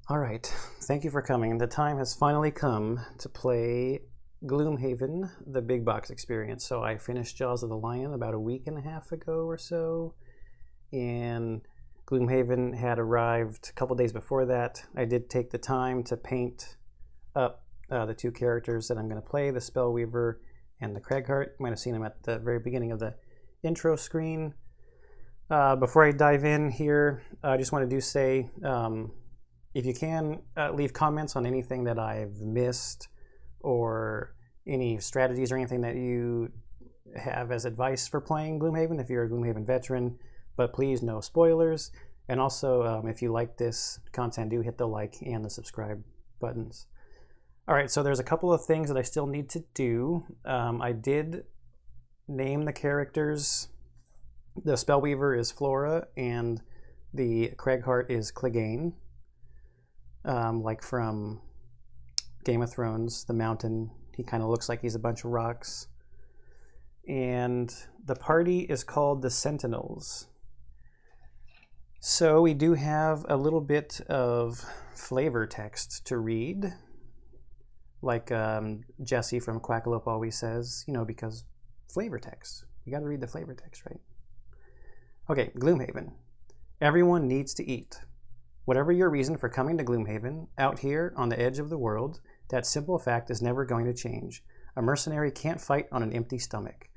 All right, thank you for coming. The time has finally come to play Gloomhaven, the big box experience. So I finished Jaws of the Lion about a week and a half ago or so, and Gloomhaven had arrived a couple days before that. I did take the time to paint up the two characters that I'm going to play, the Spellweaver and the Cragheart. You might have seen them at the very beginning of the intro screen. Before I dive in here, I just want to say, if you can, leave comments on anything that I've missed or any strategies or anything that you have as advice for playing Gloomhaven if you're a Gloomhaven veteran, but please no spoilers. And also, if you like this content, do hit the like and the subscribe buttons. All right, so there's a couple of things that I still need to do. I did name the characters. The Spellweaver is Flora and the Cragheart is Clegane. Like from Game of Thrones, the mountain, he kind of looks like he's a bunch of rocks. And the party is called the Sentinels. So we do have a little bit of flavor text to read, like Jesse from Quackalope always says, you know, because flavor text. You got to read the flavor text, right? Okay, Gloomhaven. Everyone needs to eat. Whatever your reason for coming to Gloomhaven, out here on the edge of the world, that simple fact is never going to change. A mercenary can't fight on an empty stomach.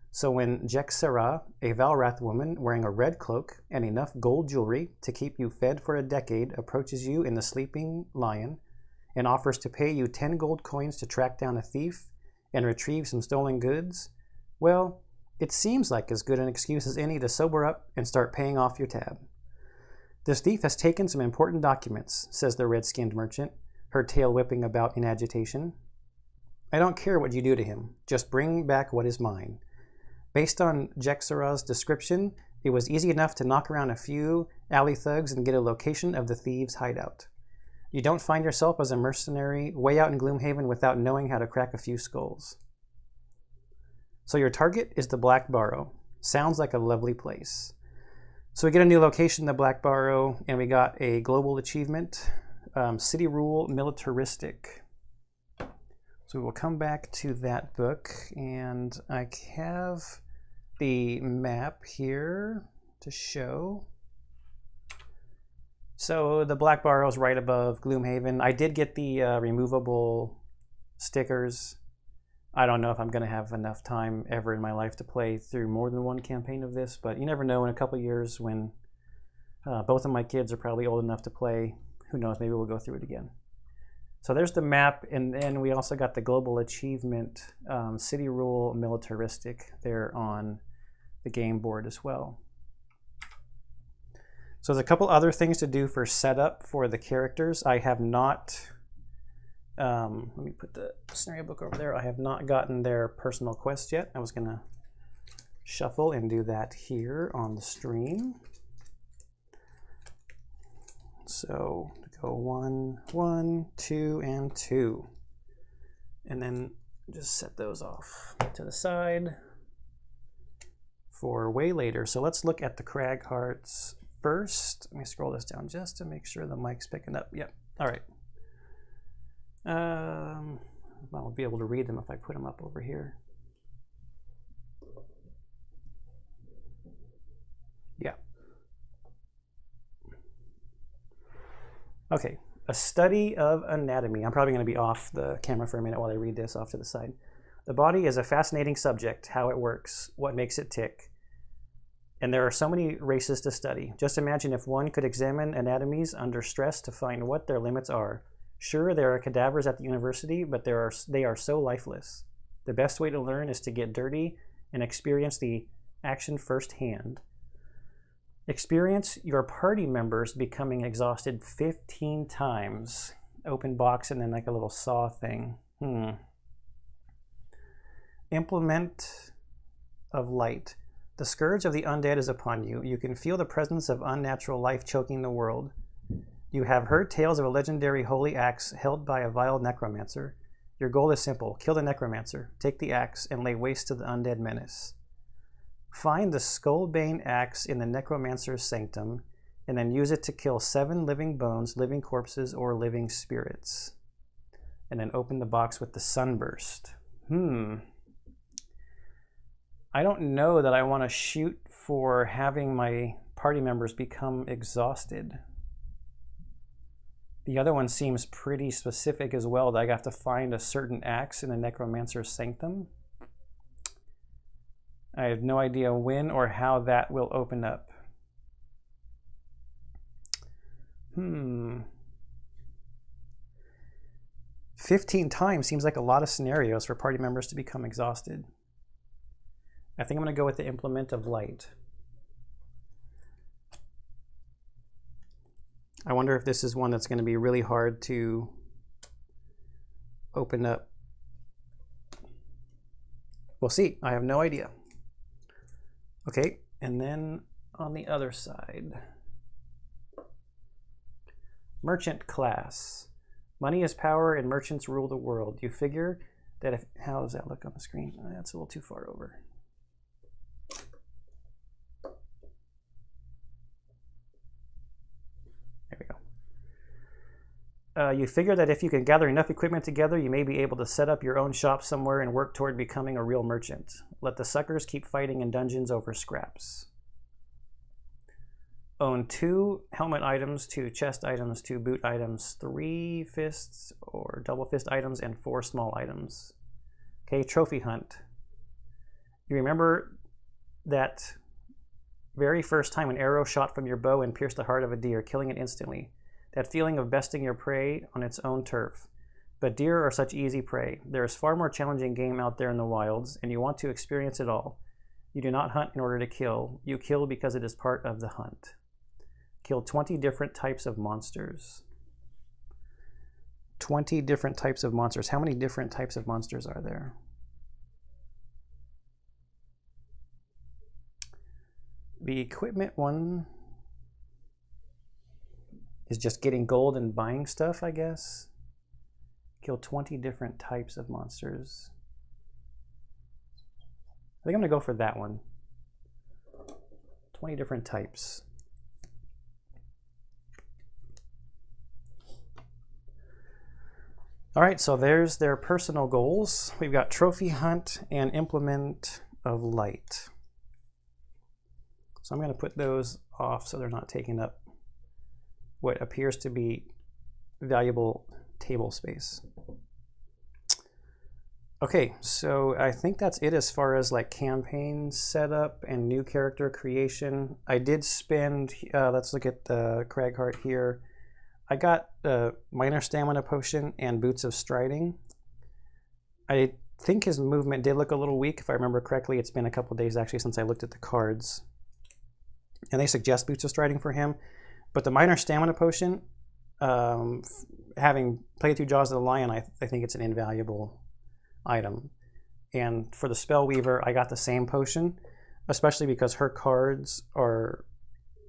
So when Jexera, a Valrath woman wearing a red cloak and enough gold jewelry to keep you fed for a decade, approaches you in the Sleeping Lion and offers to pay you 10 gold coins to track down a thief and retrieve some stolen goods, well, it seems like as good an excuse as any to sober up and start paying off your tab. This thief has taken some important documents, says the red-skinned merchant, her tail whipping about in agitation. I don't care what you do to him. Just bring back what is mine. Based on Jexera's description, it was easy enough to knock around a few alley thugs and get a location of the thieves' hideout. You don't find yourself as a mercenary way out in Gloomhaven without knowing how to crack a few skulls. So your target is the Black Barrow. Sounds like a lovely place. So we get a new location, the Black Barrow, and we got a global achievement, City Rule Militaristic. So we'll come back to that book, and I have the map here to show. So the Black Barrow is right above Gloomhaven. I did get the removable stickers. I don't know if I'm going to have enough time ever in my life to play through more than one campaign of this, but you never know. In a couple of years when both of my kids are probably old enough to play, who knows, maybe we'll go through it again. So there's the map, and then we also got the global achievement, City Rule Militaristic, there on the game board as well. So there's a couple other things to do for setup for the characters. I have not... let me put the scenario book over there. I have not gotten their personal quest yet. I was going to shuffle and do that here on the stream. So go 1, 1, 2, and 2. And then just set those off to the side for way later. So let's look at the Craghearts first. Let me scroll this down just to make sure the mic's picking up. Yep. All right. I'll be able to read them if I put them up over here. Yeah. Okay, a study of anatomy. I'm probably going to be off the camera for a minute while I read this off to the side. The body is a fascinating subject, how it works, what makes it tick. And there are so many races to study. Just imagine if one could examine anatomies under stress to find what their limits are. Sure, there are cadavers at the university, but they are so lifeless. The best way to learn is to get dirty and experience the action firsthand. Experience your party members becoming exhausted 15 times. Open box and then like a little saw thing. Implement of light. The scourge of the undead is upon you. You can feel the presence of unnatural life choking the world. You have heard tales of a legendary holy axe held by a vile necromancer. Your goal is simple. Kill the necromancer, take the axe, and lay waste to the undead menace. Find the Skullbane axe in the necromancer's sanctum and then use it to kill 7 living bones, living corpses, or living spirits. And then open the box with the sunburst. I don't know that I want to shoot for having my party members become exhausted. The other one seems pretty specific as well, that I have to find a certain axe in the Necromancer's Sanctum. I have no idea when or how that will open up. 15 times seems like a lot of scenarios for party members to become exhausted. I think I'm going to go with the Implement of Light. I wonder if this is one that's going to be really hard to open up. We'll see. I have no idea. Okay, and then on the other side, Merchant class. Money is power and merchants rule the world. You figure that if... How does that look on the screen? That's a little too far over. There we go. You figure that if you can gather enough equipment together, you may be able to set up your own shop somewhere and work toward becoming a real merchant. Let the suckers keep fighting in dungeons over scraps. Own 2 helmet items, 2 chest items, 2 boot items, 3 fists or double fist items, and 4 small items. Okay, trophy hunt. You remember that very first time an arrow shot from your bow and pierced the heart of a deer, killing it instantly. That feeling of besting your prey on its own turf. But deer are such easy prey. There is far more challenging game out there in the wilds, and you want to experience it all. You do not hunt in order to kill. You kill because it is part of the hunt. Kill 20 different types of monsters. 20 different types of monsters. How many different types of monsters are there? The equipment one is just getting gold and buying stuff, I guess. Kill 20 different types of monsters. I think I'm going to go for that one. 20 different types. All right, so there's their personal goals. We've got Trophy Hunt and Implement of Light. So I'm going to put those off so they're not taking up what appears to be valuable table space. Okay, so I think that's it as far as like campaign setup and new character creation. I did spend, let's look at the Craghart here. I got the minor stamina potion and boots of striding. I think his movement did look a little weak. If I remember correctly, it's been a couple days actually since I looked at the cards. And they suggest boots of striding for him. But the minor stamina potion, having played through Jaws of the Lion, I think it's an invaluable item. And for the Spellweaver, I got the same potion, especially because her cards are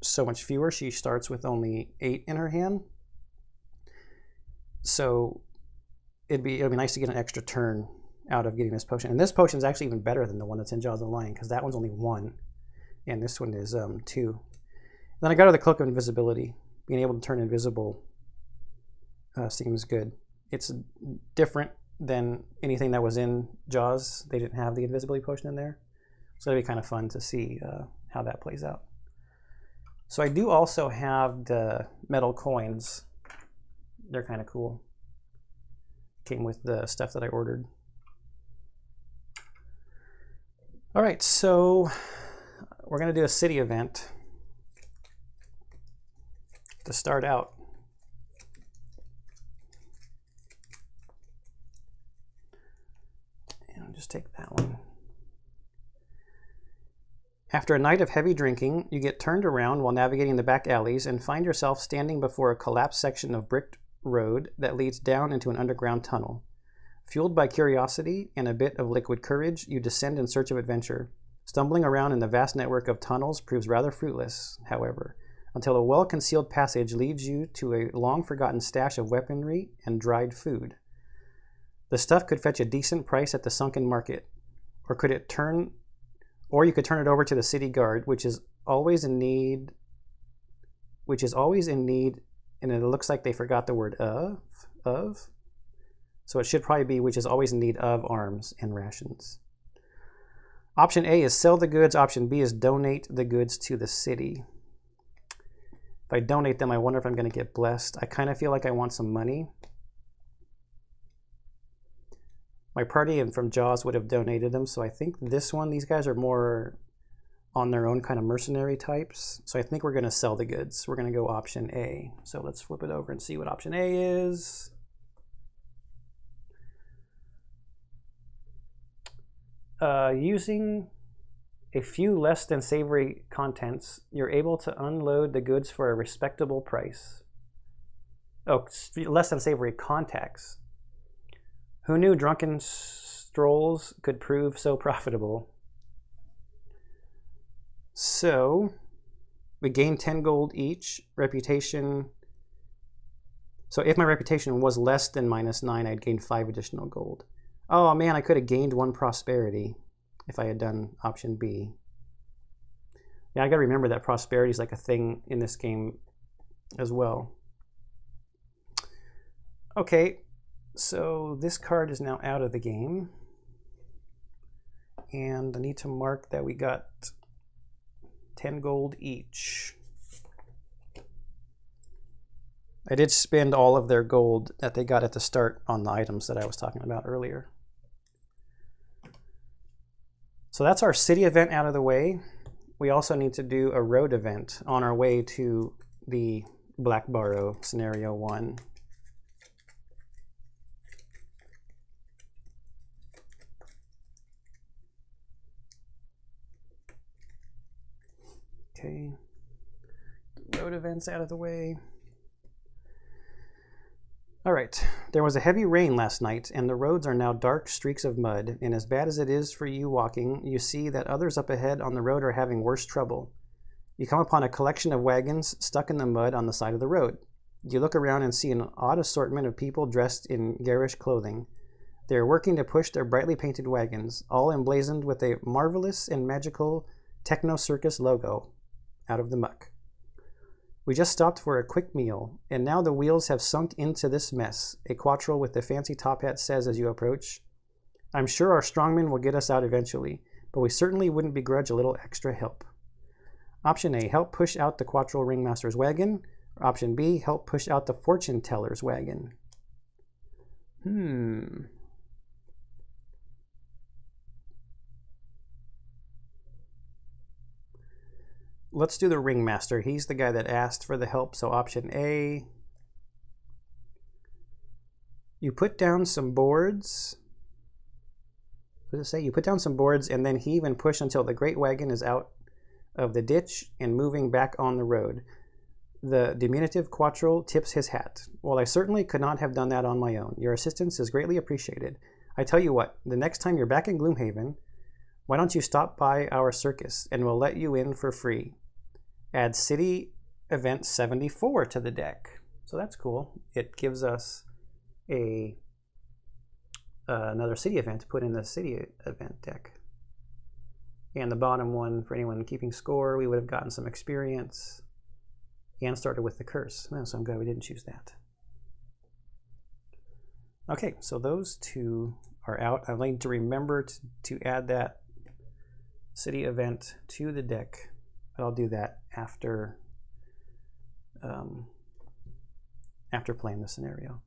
so much fewer. She starts with only 8 in her hand. So it'd be nice to get an extra turn out of getting this potion. And this potion is actually even better than the one that's in Jaws of the Lion, because that one's only 1, and this one is 2. Then I got her the Cloak of Invisibility. Being able to turn invisible seems good. It's different than anything that was in Jaws. They didn't have the invisibility potion in there. So it'd be kind of fun to see how that plays out. So I do also have the metal coins. They're kind of cool. Came with the stuff that I ordered. All right, so we're going to do a city event to start out. And I'll just take that one. After a night of heavy drinking, you get turned around while navigating the back alleys and find yourself standing before a collapsed section of bricked road that leads down into an underground tunnel. Fueled by curiosity and a bit of liquid courage, you descend in search of adventure. Stumbling around in the vast network of tunnels proves rather fruitless, however, until a well-concealed passage leads you to a long-forgotten stash of weaponry and dried food. The stuff could fetch a decent price at the sunken market, or you could turn it over to the city guard, which is always in need which is always in need, and it looks like they forgot the word of. So it should probably be which is always in need of arms and rations. Option A is sell the goods. Option B is donate the goods to the city. If I donate them, I wonder if I'm going to get blessed. I kind of feel like I want some money. My party from Jaws would have donated them, so I think this one, these guys are more on their own kind of mercenary types. So I think we're going to sell the goods. We're going to go option A. So let's flip it over and see what option A is. Using a few less than savory contents, you're able to unload the goods for a respectable price. Oh, less than savory contacts. Who knew drunken strolls could prove so profitable? So, we gain 10 gold each. Reputation. So if my reputation was less than -9, I'd gain 5 additional gold. Oh man, I could have gained 1 prosperity if I had done option B. Yeah, I gotta remember that prosperity is like a thing in this game as well. Okay, so this card is now out of the game. And I need to mark that we got 10 gold each. I did spend all of their gold that they got at the start on the items that I was talking about earlier. So that's our city event out of the way. We also need to do a road event on our way to the Black Barrow scenario 1. Okay, road events out of the way. All right, there was a heavy rain last night, and the roads are now dark streaks of mud, and as bad as it is for you walking, you see that others up ahead on the road are having worse trouble. You come upon a collection of wagons stuck in the mud on the side of the road. You look around and see an odd assortment of people dressed in garish clothing. They are working to push their brightly painted wagons, all emblazoned with a marvelous and magical Techno Circus logo, out of the muck. We just stopped for a quick meal, and now the wheels have sunk into this mess, a quattrel with the fancy top hat says as you approach. I'm sure our strongmen will get us out eventually, but we certainly wouldn't begrudge a little extra help. Option A, help push out the quattrel ringmaster's wagon. Or option B, help push out the fortune teller's wagon. Let's do the ringmaster. He's the guy that asked for the help, so option A. You put down some boards. What does it say? You put down some boards and then heave and push until the great wagon is out of the ditch and moving back on the road. The diminutive quattrel tips his hat. Well, I certainly could not have done that on my own. Your assistance is greatly appreciated. I tell you what, the next time you're back in Gloomhaven, why don't you stop by our circus and we'll let you in for free. Add City Event 74 to the deck. So that's cool. It gives us another city event to put in the city event deck. And the bottom one, for anyone keeping score, we would have gotten some experience and started with the curse. Oh, so I'm glad we didn't choose that. Okay, so those two are out. I need to remember to add that city event to the deck. But I'll do that after playing the scenario.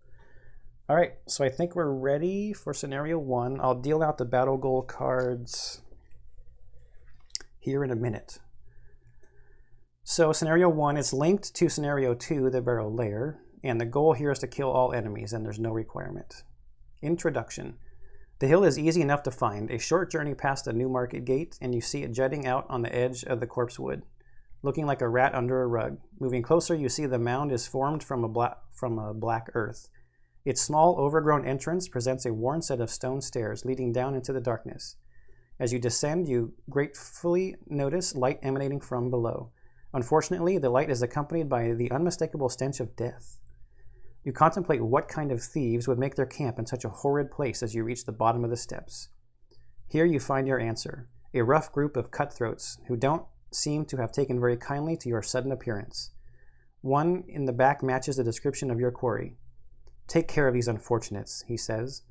All right, so I think we're ready for scenario 1. I'll deal out the battle goal cards here in a minute. So scenario 1 is linked to scenario 2, the Barrow Lair, and the goal here is to kill all enemies, and there's no requirement. Introduction. The hill is easy enough to find. A short journey past the New Market Gate, and you see it jutting out on the edge of the corpse wood, looking like a rat under a rug. Moving closer, you see the mound is formed from a black earth. Its small, overgrown entrance presents a worn set of stone stairs leading down into the darkness. As you descend, you gratefully notice light emanating from below. Unfortunately, the light is accompanied by the unmistakable stench of death. You contemplate what kind of thieves would make their camp in such a horrid place as you reach the bottom of the steps. Here you find your answer, a rough group of cutthroats who don't seem to have taken very kindly to your sudden appearance. One in the back matches the description of your quarry. Take care of these unfortunates, he says,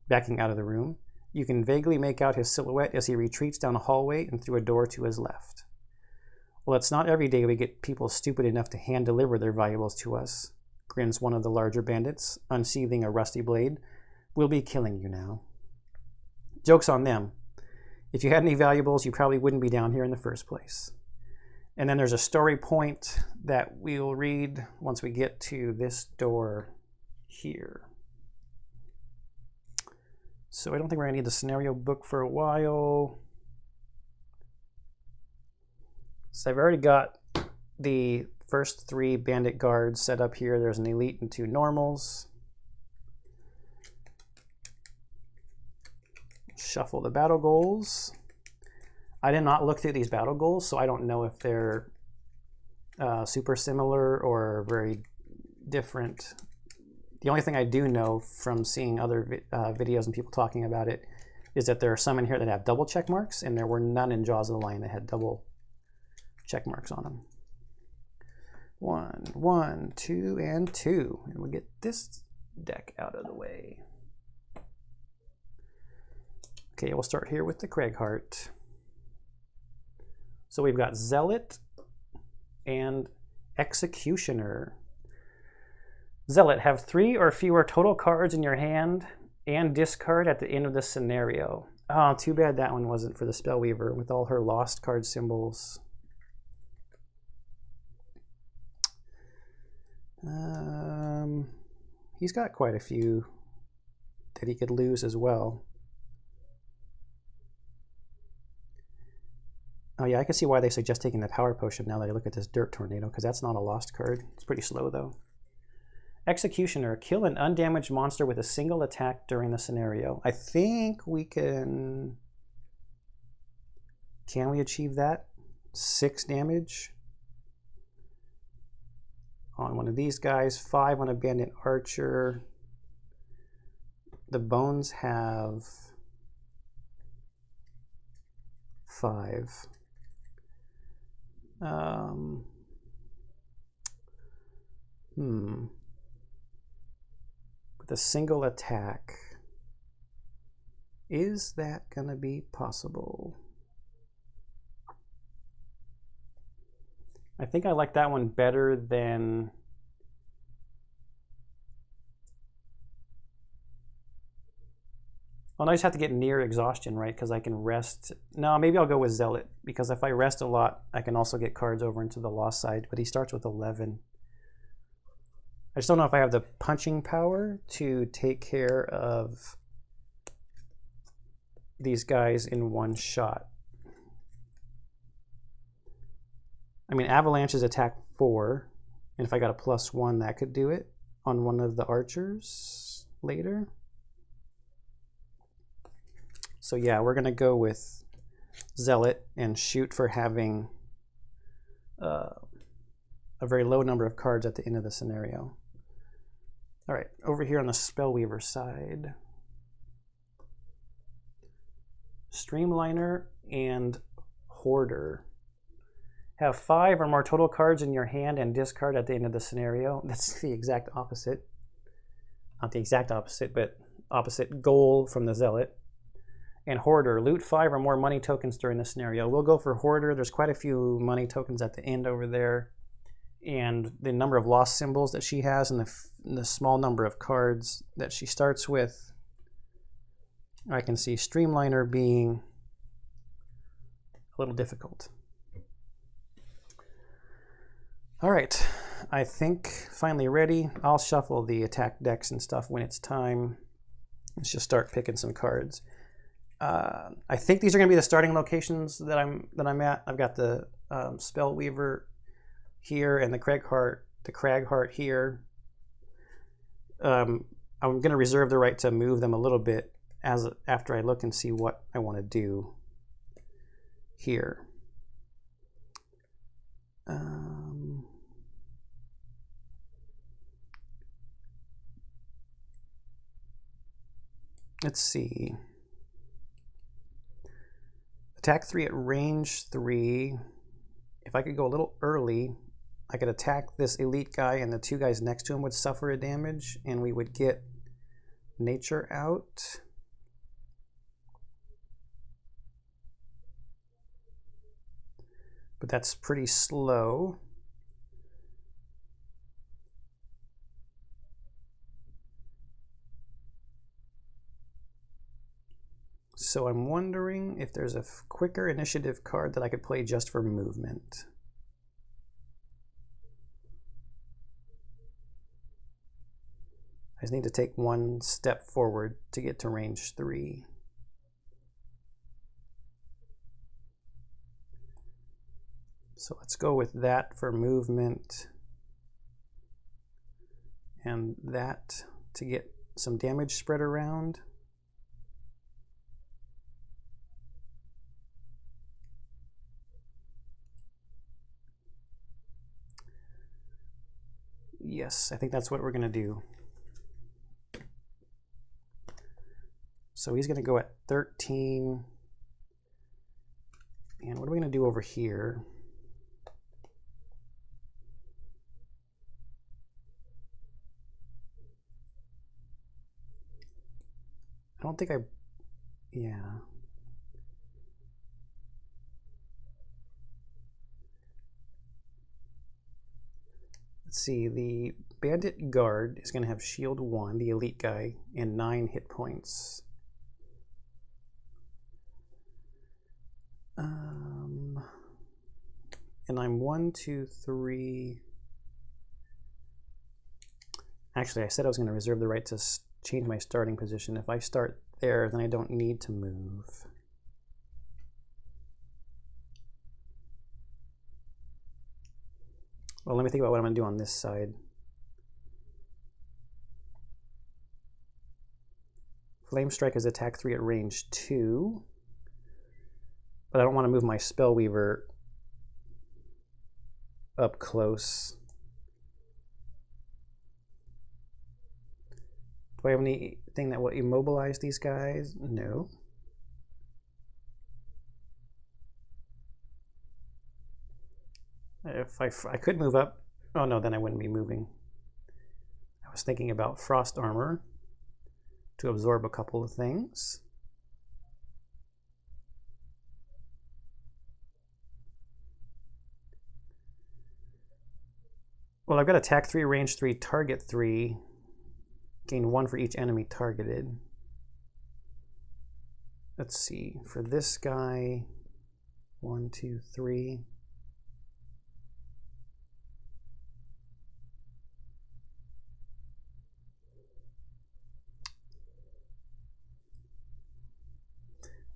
backing out of the room. You can vaguely make out his silhouette as he retreats down a hallway and through a door to his left. Well, it's not every day we get people stupid enough to hand deliver their valuables to us, grins one of the larger bandits, unsheathing a rusty blade. We'll be killing you now. Joke's on them. If you had any valuables, you probably wouldn't be down here in the first place. And then there's a story point that we'll read once we get to this door here. So I don't think we're gonna need the scenario book for a while. So I've already got the first 3 bandit guards set up here. There's an elite and 2 normals. Shuffle the battle goals. I did not look through these battle goals, so I don't know if they're super similar or very different. The only thing I do know from seeing other videos and people talking about it is that there are some in here that have double check marks, and there were none in Jaws of the Lion that had double check marks on them. 1, 1, 2, and 2. And we'll get this deck out of the way. Okay, we'll start here with the Craighart. So we've got Zealot and Executioner. Zealot, have 3 or fewer total cards in your hand and discard at the end of the scenario. Oh, too bad that one wasn't for the Spellweaver with all her lost card symbols. He's got quite a few that he could lose as well. Oh yeah, I can see why they suggest taking the Power Potion now that I look at this Dirt Tornado, because that's not a lost card. It's pretty slow though. Executioner, kill an undamaged monster with a single attack during the scenario. I think we can we achieve that? 6 damage on one of these guys, 5 on a Bandit Archer. The bones have 5. With a single attack, is that gonna be possible? I think I like that one better than I just have to get near exhaustion, right? Because I can rest. No, maybe I'll go with Zealot, because if I rest a lot, I can also get cards over into the lost side, but he starts with 11. I just don't know if I have the punching power to take care of these guys in one shot. I mean, Avalanche is attack 4, and if I got a +1, that could do it on one of the archers later. So yeah, we're gonna go with Zealot and shoot for having a very low number of cards at the end of the scenario. All right, over here on the Spellweaver side, Streamliner and Hoarder. Have 5 or more total cards in your hand and discard at the end of the scenario. That's the exact opposite. Not the exact opposite, but opposite goal from the Zealot. And Hoarder, loot 5 or more money tokens during the scenario. We'll go for Hoarder. There's quite a few money tokens at the end over there. And the number of lost symbols that she has and the small number of cards that she starts with, I can see Streamliner being a little difficult. All right, I think finally ready. I'll shuffle the attack decks and stuff when it's time. Let's just start picking some cards. I think these are going to be the starting locations that I'm at. I've got the Spellweaver here and the Craighart here. I'm going to reserve the right to move them a little bit after I look and see what I want to do here. Let's see. Attack 3 at range 3. If I could go a little early I could attack this elite guy and the two guys next to him would suffer a damage and we would get nature out. But that's pretty slow. So I'm wondering if there's a quicker initiative card that I could play just for movement. I just need to take one step forward to get to range 3. So let's go with that for movement and that to get some damage spread around. Yes, I think that's what we're going to do. So he's going to go at 13. And what are we going to do over here? I don't think yeah. Let's see, the Bandit Guard is going to have shield 1, the elite guy, and 9 hit points. And I'm 1, 2, 3. Actually, I said I was going to reserve the right to change my starting position. If I start there, then I don't need to move. Well, let me think about what I'm going to do on this side. Flame Strike is attack 3 at range 2. But I don't want to move my Spellweaver up close. Do I have anything that will immobilize these guys? No. If I could move up, oh no, then I wouldn't be moving. I was thinking about Frost Armor to absorb a couple of things. Well, I've got attack 3, range 3, target 3. Gain 1 for each enemy targeted. Let's see, for this guy, 1, 2, 3.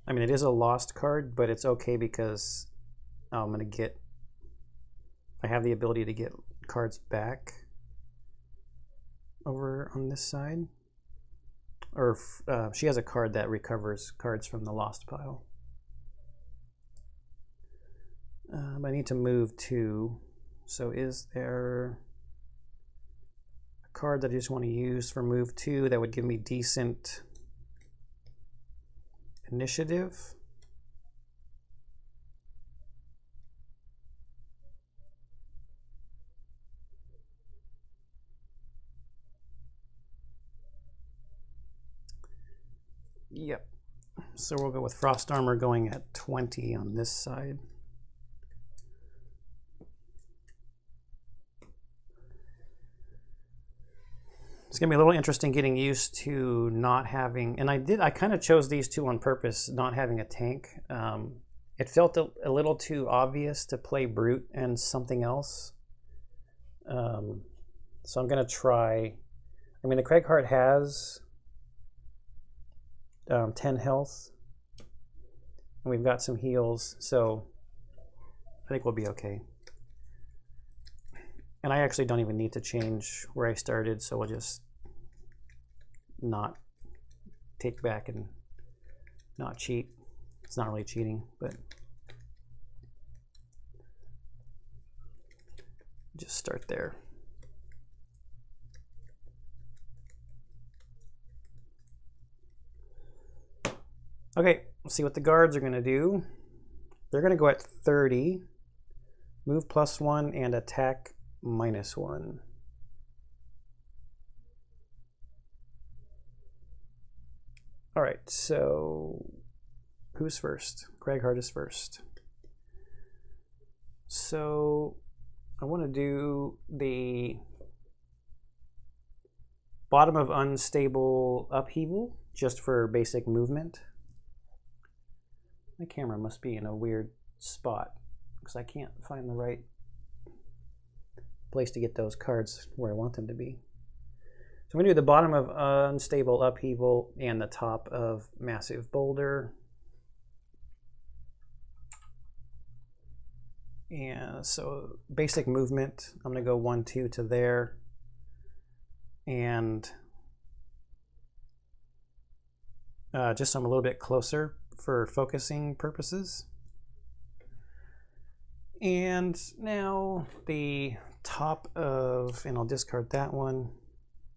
I mean, it is a lost card, but it's okay because I'm going to get, I have the ability to get cards back over on this side. Or she has a card that recovers cards from the lost pile. I need to move 2. So is there a card that I just want to use for move 2 that would give me decent initiative? Yep. So we'll go with Frost Armor going at 20 on this side. It's going to be a little interesting getting used to not having, and I kind of chose these two on purpose, not having a tank. It felt a little too obvious to play Brute and something else. So I'm going to try, I mean, the Craighart has 10 health, and we've got some heals, so I think we'll be okay. And I actually don't even need to change where I started, so we'll just not take back and not cheat. It's not really cheating, but just start there. Okay, let's see what the guards are going to do. They're going to go at 30, move +1, and attack -1. All right, so who's first? Craighart is first. So I want to do the bottom of unstable upheaval just for basic movement. My camera must be in a weird spot because I can't find the right place to get those cards where I want them to be. So I'm going to do the bottom of unstable upheaval and the top of massive boulder. And so basic movement, I'm going to go 1, 2 to there. And just so I'm a little bit closer for focusing purposes. And now the top of, and I'll discard that one.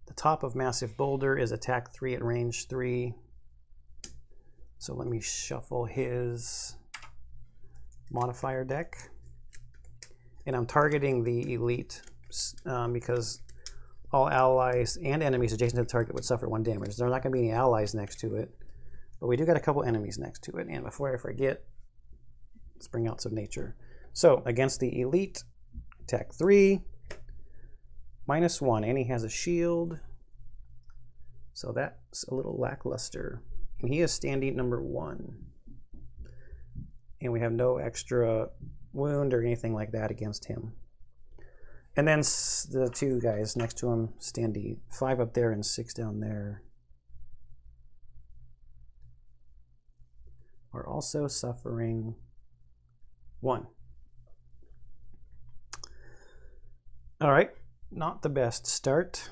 The top of massive boulder is attack 3 at range 3. So let me shuffle his modifier deck. And I'm targeting the elite because all allies and enemies adjacent to the target would suffer 1 damage. There are not going to be any allies next to it, but we do got a couple enemies next to it. And before I forget, let's bring out some nature. So against the elite, attack 3, -1, and he has a shield. So that's a little lackluster. And he is standing number 1. And we have no extra wound or anything like that against him. And then the 2 guys next to him, standy 5 up there and 6 down there, are also suffering 1. All right, not the best start.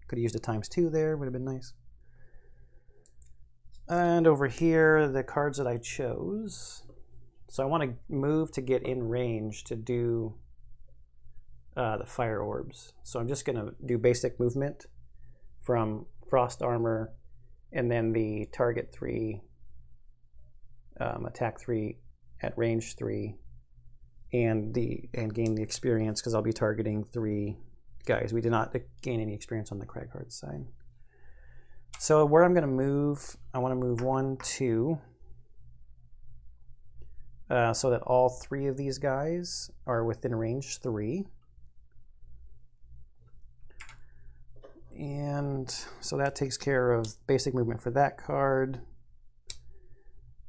Could have used a ×2 there, would have been nice. And over here, the cards that I chose. So I want to move to get in range to do the fire orbs. So I'm just going to do basic movement from frost armor and then the target 3, attack 3 at range 3, and gain the experience because I'll be targeting 3 guys. We did not gain any experience on the Craighart side. So where I'm going to move, I want to move 1, 2. So that all 3 of these guys are within range 3. And so that takes care of basic movement for that card.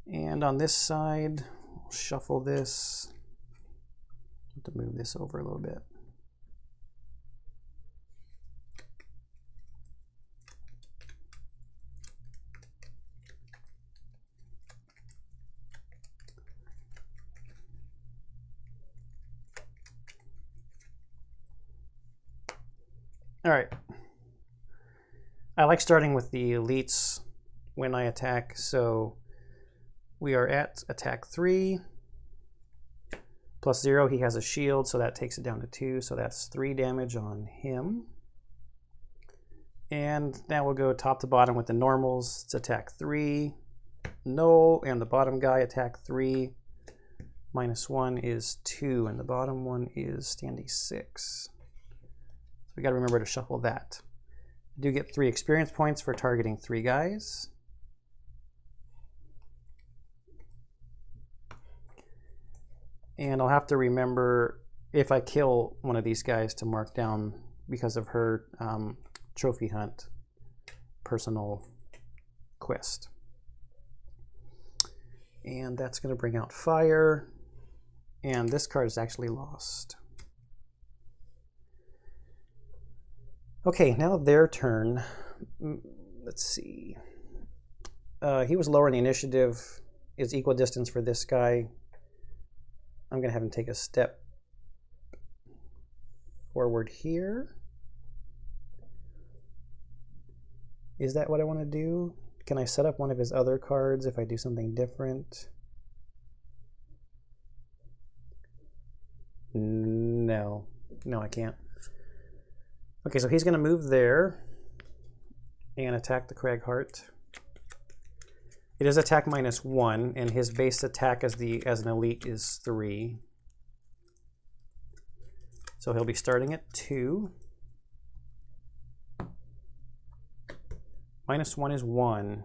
And on this side, we'll shuffle this. Have to move this over a little bit. All right. I like starting with the elites when I attack. So we are at attack 3 +0. He has a shield, so that takes it down to 2. So that's 3 damage on him. And now we'll go top to bottom with the normals. It's attack 3, null, and the bottom guy attack 3. -1 is 2, and the bottom one is standy 6. We got to remember to shuffle that. I do get 3 experience points for targeting 3 guys. And I'll have to remember if I kill one of these guys to mark down because of her trophy hunt personal quest. And that's going to bring out fire. And this card is actually lost. Okay, now their turn. Let's see. He was lower in the initiative. Is equal distance for this guy. I'm going to have him take a step forward here. Is that what I want to do? Can I set up one of his other cards if I do something different? No. No, I can't. Okay, so he's going to move there and attack the Craighart. It is attack -1, and his base attack as an elite is 3. So he'll be starting at 2. -1 is 1.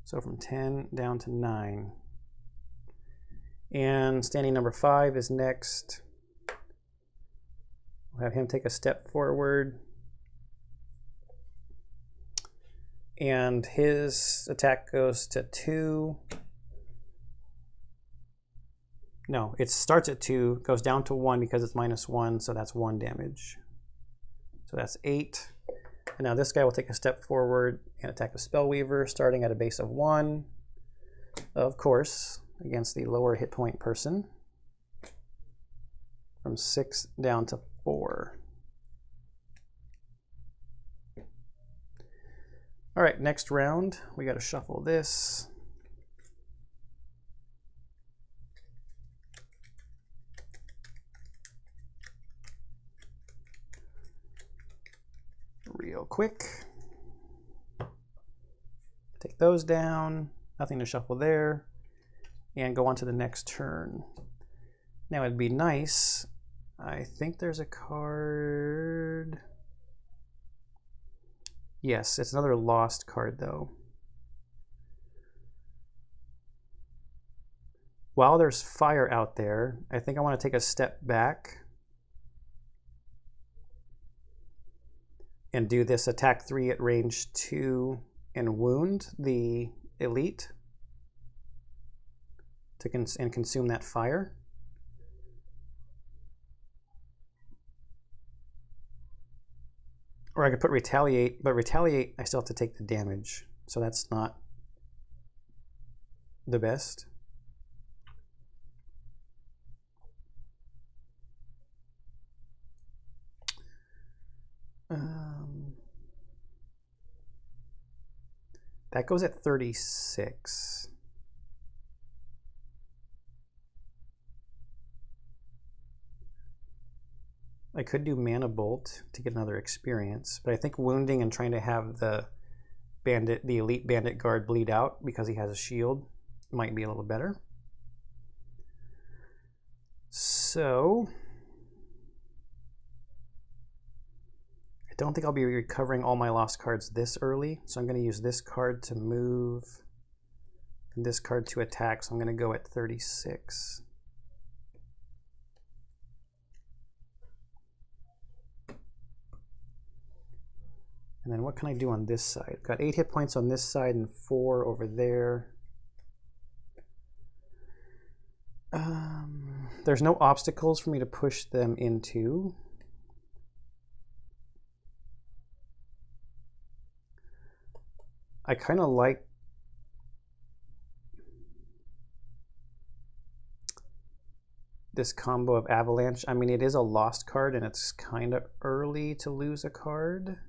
So from 10 down to 9. And standing number 5 is next. We'll have him take a step forward. And his attack goes to 2. No, it starts at 2, goes down to 1 because it's -1, so that's 1 damage. So that's 8. And now this guy will take a step forward and attack the Spellweaver, starting at a base of 1, of course, against the lower hit point person, from 6 down to 4. All right, next round, we got to shuffle this. Real quick. Take those down, nothing to shuffle there, and go on to the next turn. Now it'd be nice, I think there's a card. Yes, it's another lost card though. While there's fire out there, I think I want to take a step back and do this attack 3 at range 2 and wound the elite to consume that fire. Or I could put retaliate, but retaliate I still have to take the damage, so that's not the best. That goes at 36. I could do Mana Bolt to get another experience, but I think wounding and trying to have the bandit, the elite bandit guard bleed out because he has a shield might be a little better. So I don't think I'll be recovering all my lost cards this early, so I'm going to use this card to move and this card to attack, so I'm going to go at 36. And then what can I do on this side? I've got 8 hit points on this side and 4 over there. There's no obstacles for me to push them into. I kind of like this combo of Avalanche. I mean, it is a lost card and it's kind of early to lose a card.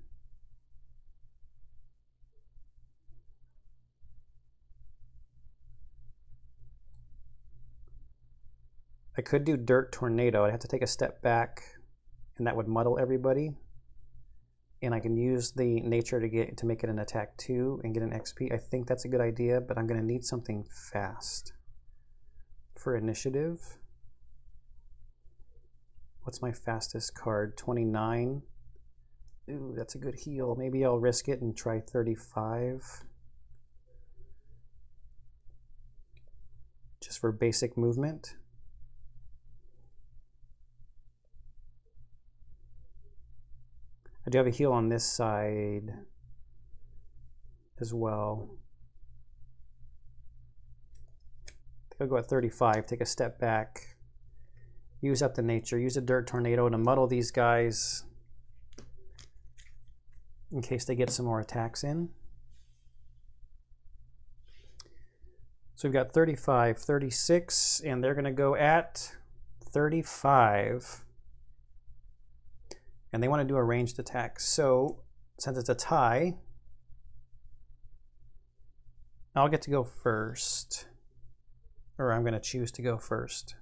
I could do Dirt Tornado. I'd have to take a step back and that would muddle everybody. And I can use the nature to make it an attack 2 and get an XP. I think that's a good idea, but I'm going to need something fast for initiative. What's my fastest card? 29. Ooh, that's a good heal. Maybe I'll risk it and try 35. Just for basic movement. I do have a heal on this side as well. I think I'll go at 35, take a step back, use up the nature, use a Dirt Tornado to muddle these guys in case they get some more attacks in. So we've got 35, 36, and they're going to go at 35. And they want to do a ranged attack. So since it's a tie, I'll get to go first. Or I'm going to choose to go first.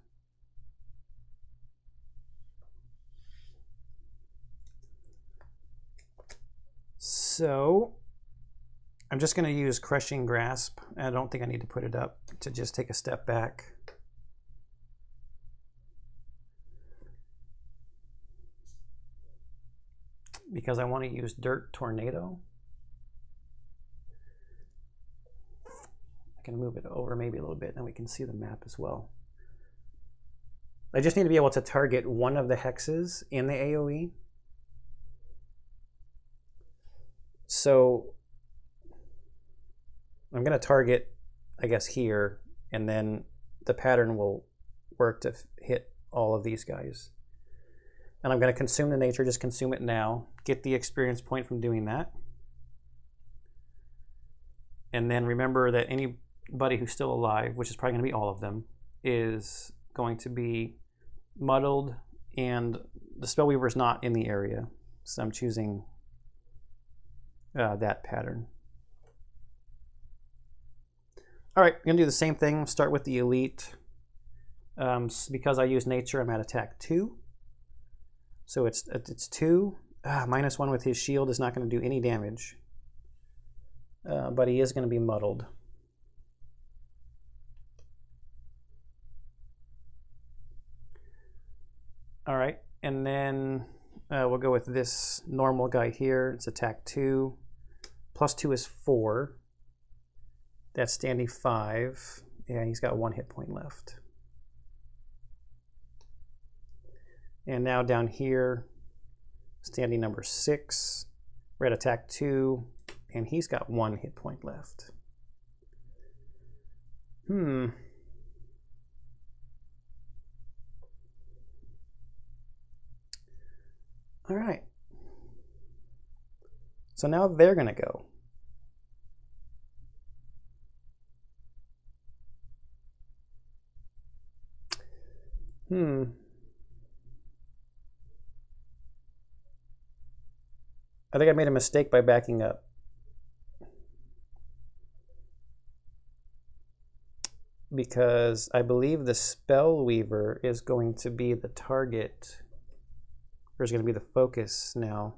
So I'm just going to use Crushing Grasp. I don't think I need to put it up to just take a step back. because I want to use Dirt Tornado. I can move it over maybe a little bit and we can see the map as well. I just need to be able to target one of the hexes in the AoE. So I'm going to target, I guess, here, and then the pattern will work to hit all of these guys. And I'm going to consume the nature, just consume it now, get the experience point from doing that. And then remember that anybody who's still alive, which is probably going to be all of them, is going to be muddled, and the Spellweaver is not in the area. So I'm choosing that pattern. All right, I'm going to do the same thing. Start with the elite. Because I use nature, I'm at attack 2. So it's 2. -1 with his shield is not going to do any damage. But he is going to be muddled. All right, and then we'll go with this normal guy here. It's attack 2. +2 is 4. That's standing 5. Yeah, he's got 1 hit point left. And now down here, standing number 6. We're at attack 2, and he's got 1 hit point left. All right. So now they're going to go. I think I made a mistake by backing up. Because I believe the Spellweaver is going to be the target, or is going to be the focus now.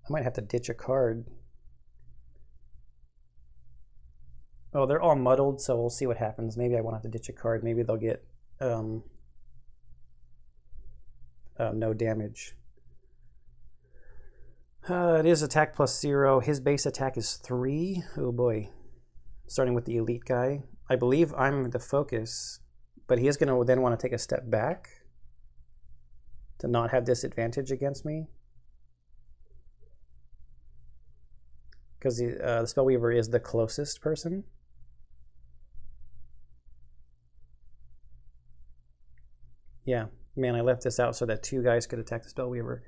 I might have to ditch a card. Oh, they're all muddled, so we'll see what happens. Maybe I won't have to ditch a card. Maybe they'll get no damage. It is attack +0. His base attack is 3. Oh boy. Starting with the elite guy. I believe I'm the focus, but he is going to then want to take a step back to not have disadvantage against me. Because the Spellweaver is the closest person. Yeah, man, I left this out so that 2 guys could attack the Spellweaver.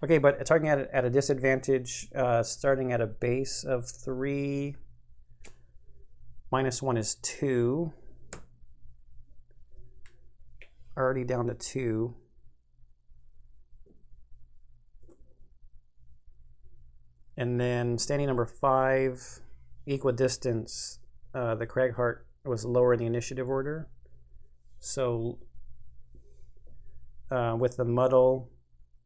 Okay, but targeting at a disadvantage, starting at a base of 3. -1 is 2. Already down to 2. And then standing number 5, equidistance. The Cragheart was lower in the initiative order. So with the muddle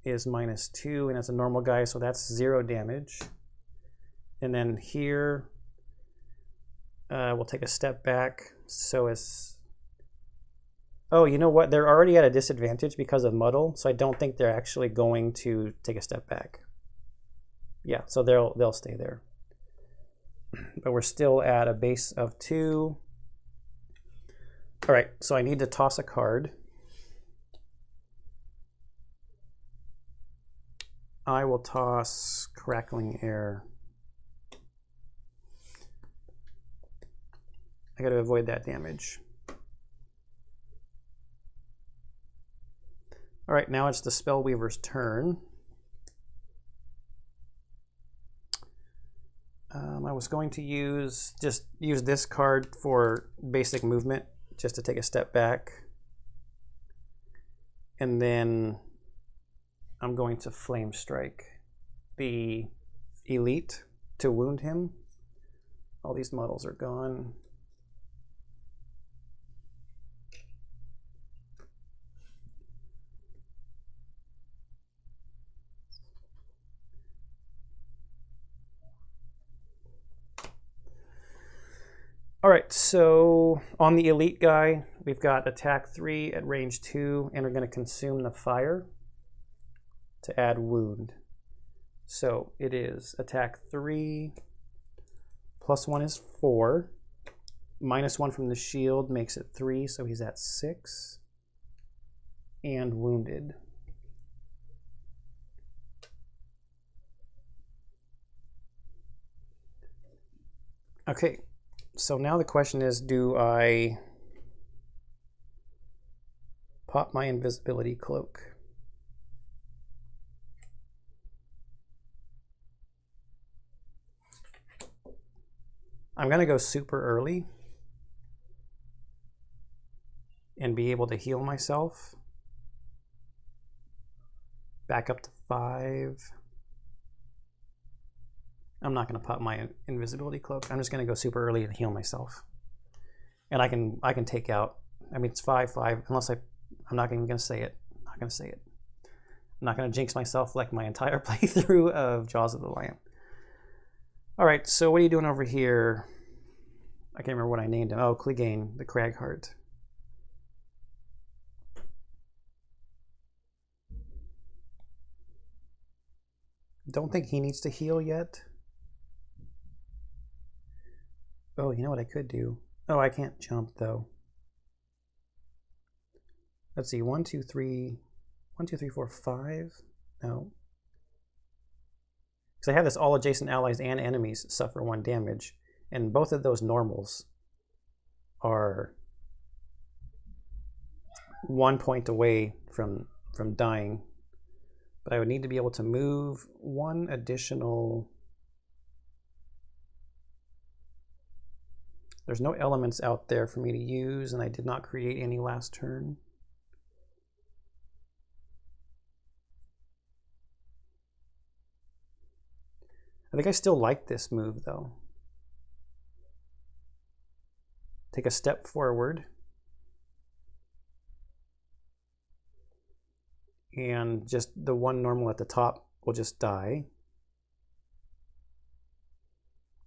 is -2, and it's a normal guy, so that's 0 damage. And then here, we'll take a step back. So it's... Oh, you know what? They're already at a disadvantage because of muddle, so I don't think they're actually going to take a step back. Yeah, so they'll stay there. But we're still at a base of 2. All right, so I need to toss a card. I will toss Crackling Air. I got to avoid that damage. All right, now it's the Spellweaver's turn. I was going to use this card for basic movement, just to take a step back. And then I'm going to Flame Strike the Elite to wound him. All these models are gone. All right, so on the elite guy, we've got attack 3 at range 2, and we're going to consume the fire to add wound. So it is attack 3, plus 1 is 4, minus 1 from the shield makes it 3, so he's at 6, and wounded. Okay, so now the question is, do I pop my invisibility cloak? I'm going to go super early and be able to heal myself. Back up to 5. I'm not going to pop my invisibility cloak. I'm just going to go super early and heal myself. And I can take out, I mean, it's 5/5, unless I'm not even going to say it. I'm not going to say it. I'm not going to jinx myself like my entire playthrough of Jaws of the Lion. All right, so what are you doing over here? I can't remember what I named him. Oh, Clegane, the Cragheart. Don't think he needs to heal yet. Oh, you know what I could do? Oh, I can't jump though. Let's see, 1, 2, 3, 1, 2, 3, 4, 5. No. Because I have this all adjacent allies and enemies suffer 1 damage, and both of those normals are 1 point away from dying. But I would need to be able to move 1 additional. There's no elements out there for me to use, and I did not create any last turn. I think I still like this move though. Take a step forward. And just the 1 normal at the top will just die.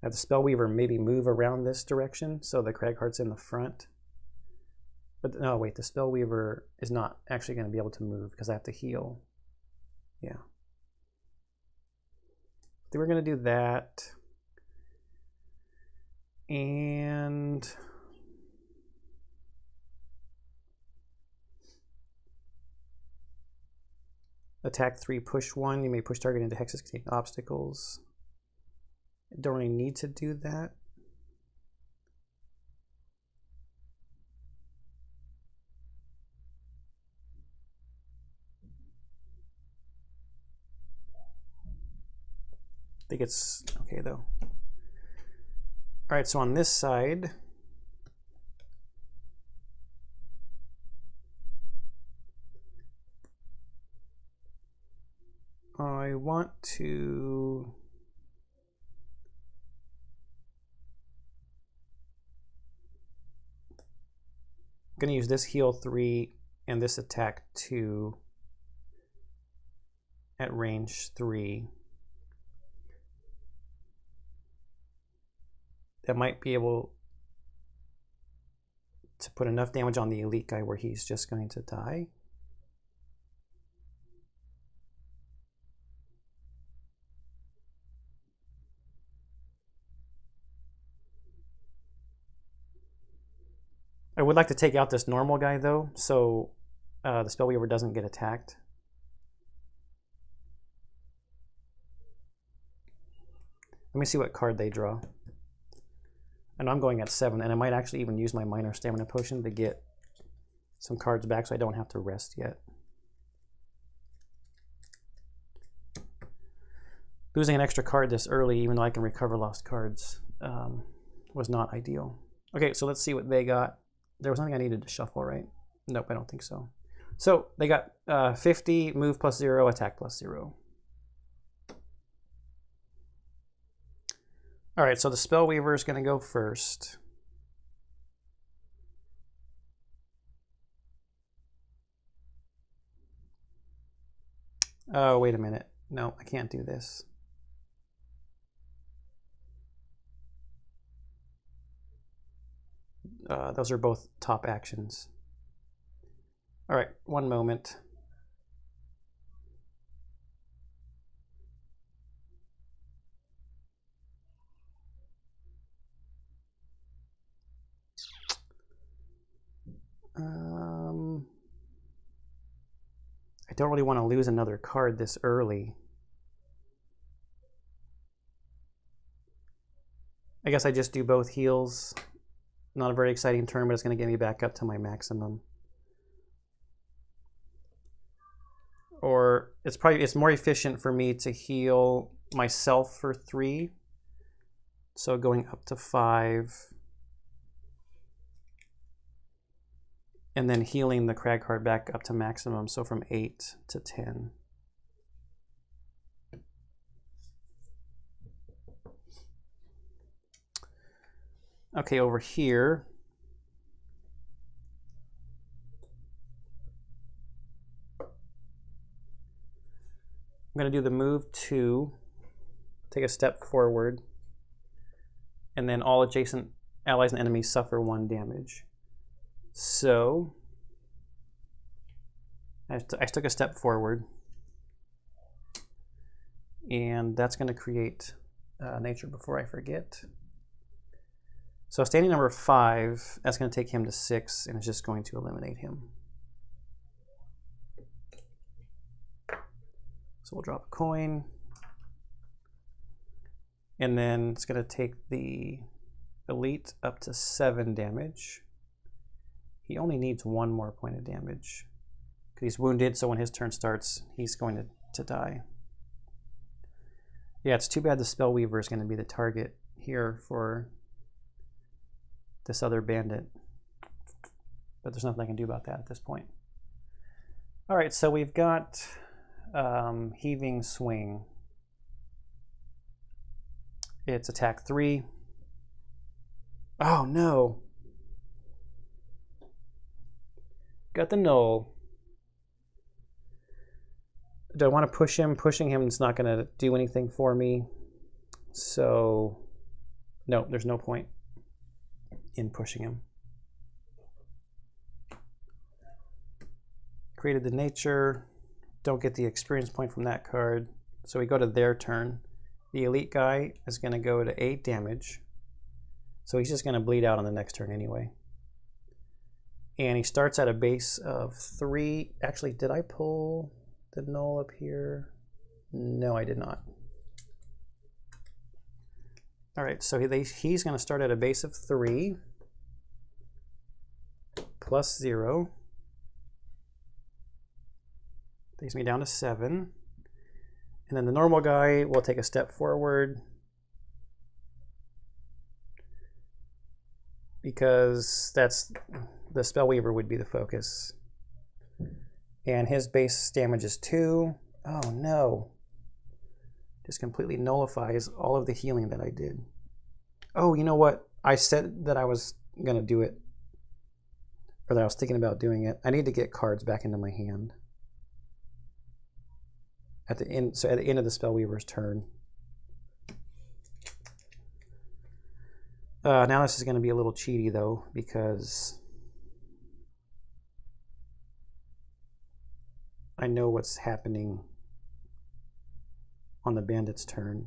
Have the Spellweaver maybe move around this direction so the Cragheart's in the front. But no, wait, the Spellweaver is not actually going to be able to move because I have to heal. Yeah. I think we're going to do that. And attack 3, push 1. You may push target into hexes containing obstacles. Don't really need to do that. I think it's okay though. All right, so on this side, I want to I'm going to use this heal 3 and this attack 2 at range 3. That might be able to put enough damage on the elite guy where he's just going to die. I would like to take out this normal guy though, so the Spellweaver doesn't get attacked. Let me see what card they draw. And I'm going at 7, and I might actually even use my minor stamina potion to get some cards back so I don't have to rest yet. Losing an extra card this early, even though I can recover lost cards, was not ideal. Okay, so let's see what they got. There was nothing I needed to shuffle, right? Nope, I don't think so. So they got 50, move plus 0, attack plus 0. All right, so the Spellweaver is going to go first. Oh, wait a minute. No, I can't do this. those are both top actions. All right, one moment. I don't really want to lose another card this early. I guess I just do both heals. Not a very exciting turn, but it's going to get me back up to my maximum. Or it's more efficient for me to heal myself for 3. So going up to 5. And then healing the crag card back up to maximum, so from 8 to 10. Okay, over here, I'm going to do the move 2, take a step forward, and then all adjacent allies and enemies suffer 1 damage. So I took a step forward, and that's going to create nature before I forget. So standing number 5, that's going to take him to 6, and it's just going to eliminate him. So we'll drop a coin, and then it's going to take the elite up to 7 damage. He only needs 1 more point of damage because he's wounded, so when his turn starts, he's going to die. Yeah, it's too bad the Spellweaver is going to be the target here for this other bandit, but there's nothing I can do about that at this point. All right, so we've got Heaving Swing. It's attack 3. Oh no! Got the null. Do I want to push him? Pushing him is not going to do anything for me. So, no, there's no point in pushing him. Created the nature. Don't get the experience point from that card. So we go to their turn. The elite guy is going to go to 8 damage. So he's just going to bleed out on the next turn anyway. And he starts at a base of 3. Actually, did I pull the null up here? No, I did not. All right, so he's going to start at a base of 3 plus 0. Takes me down to 7. And then the normal guy will take a step forward because that's the Spellweaver would be the focus. And his base damage is 2. Oh no. Just completely nullifies all of the healing that I did. Oh, you know what? I said that I was going to do it, or that I was thinking about doing it. I need to get cards back into my hand. At the end, so at the end of the Spellweaver's turn. Now this is going to be a little cheaty though, because I know what's happening on the bandit's turn.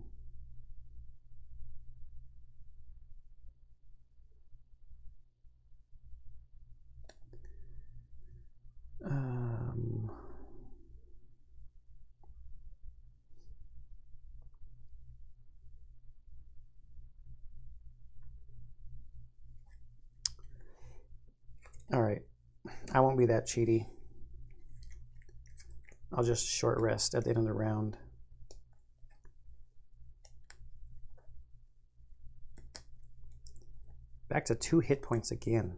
All right, I won't be that cheaty. I'll just short rest at the end of the round. Back to 2 hit points again.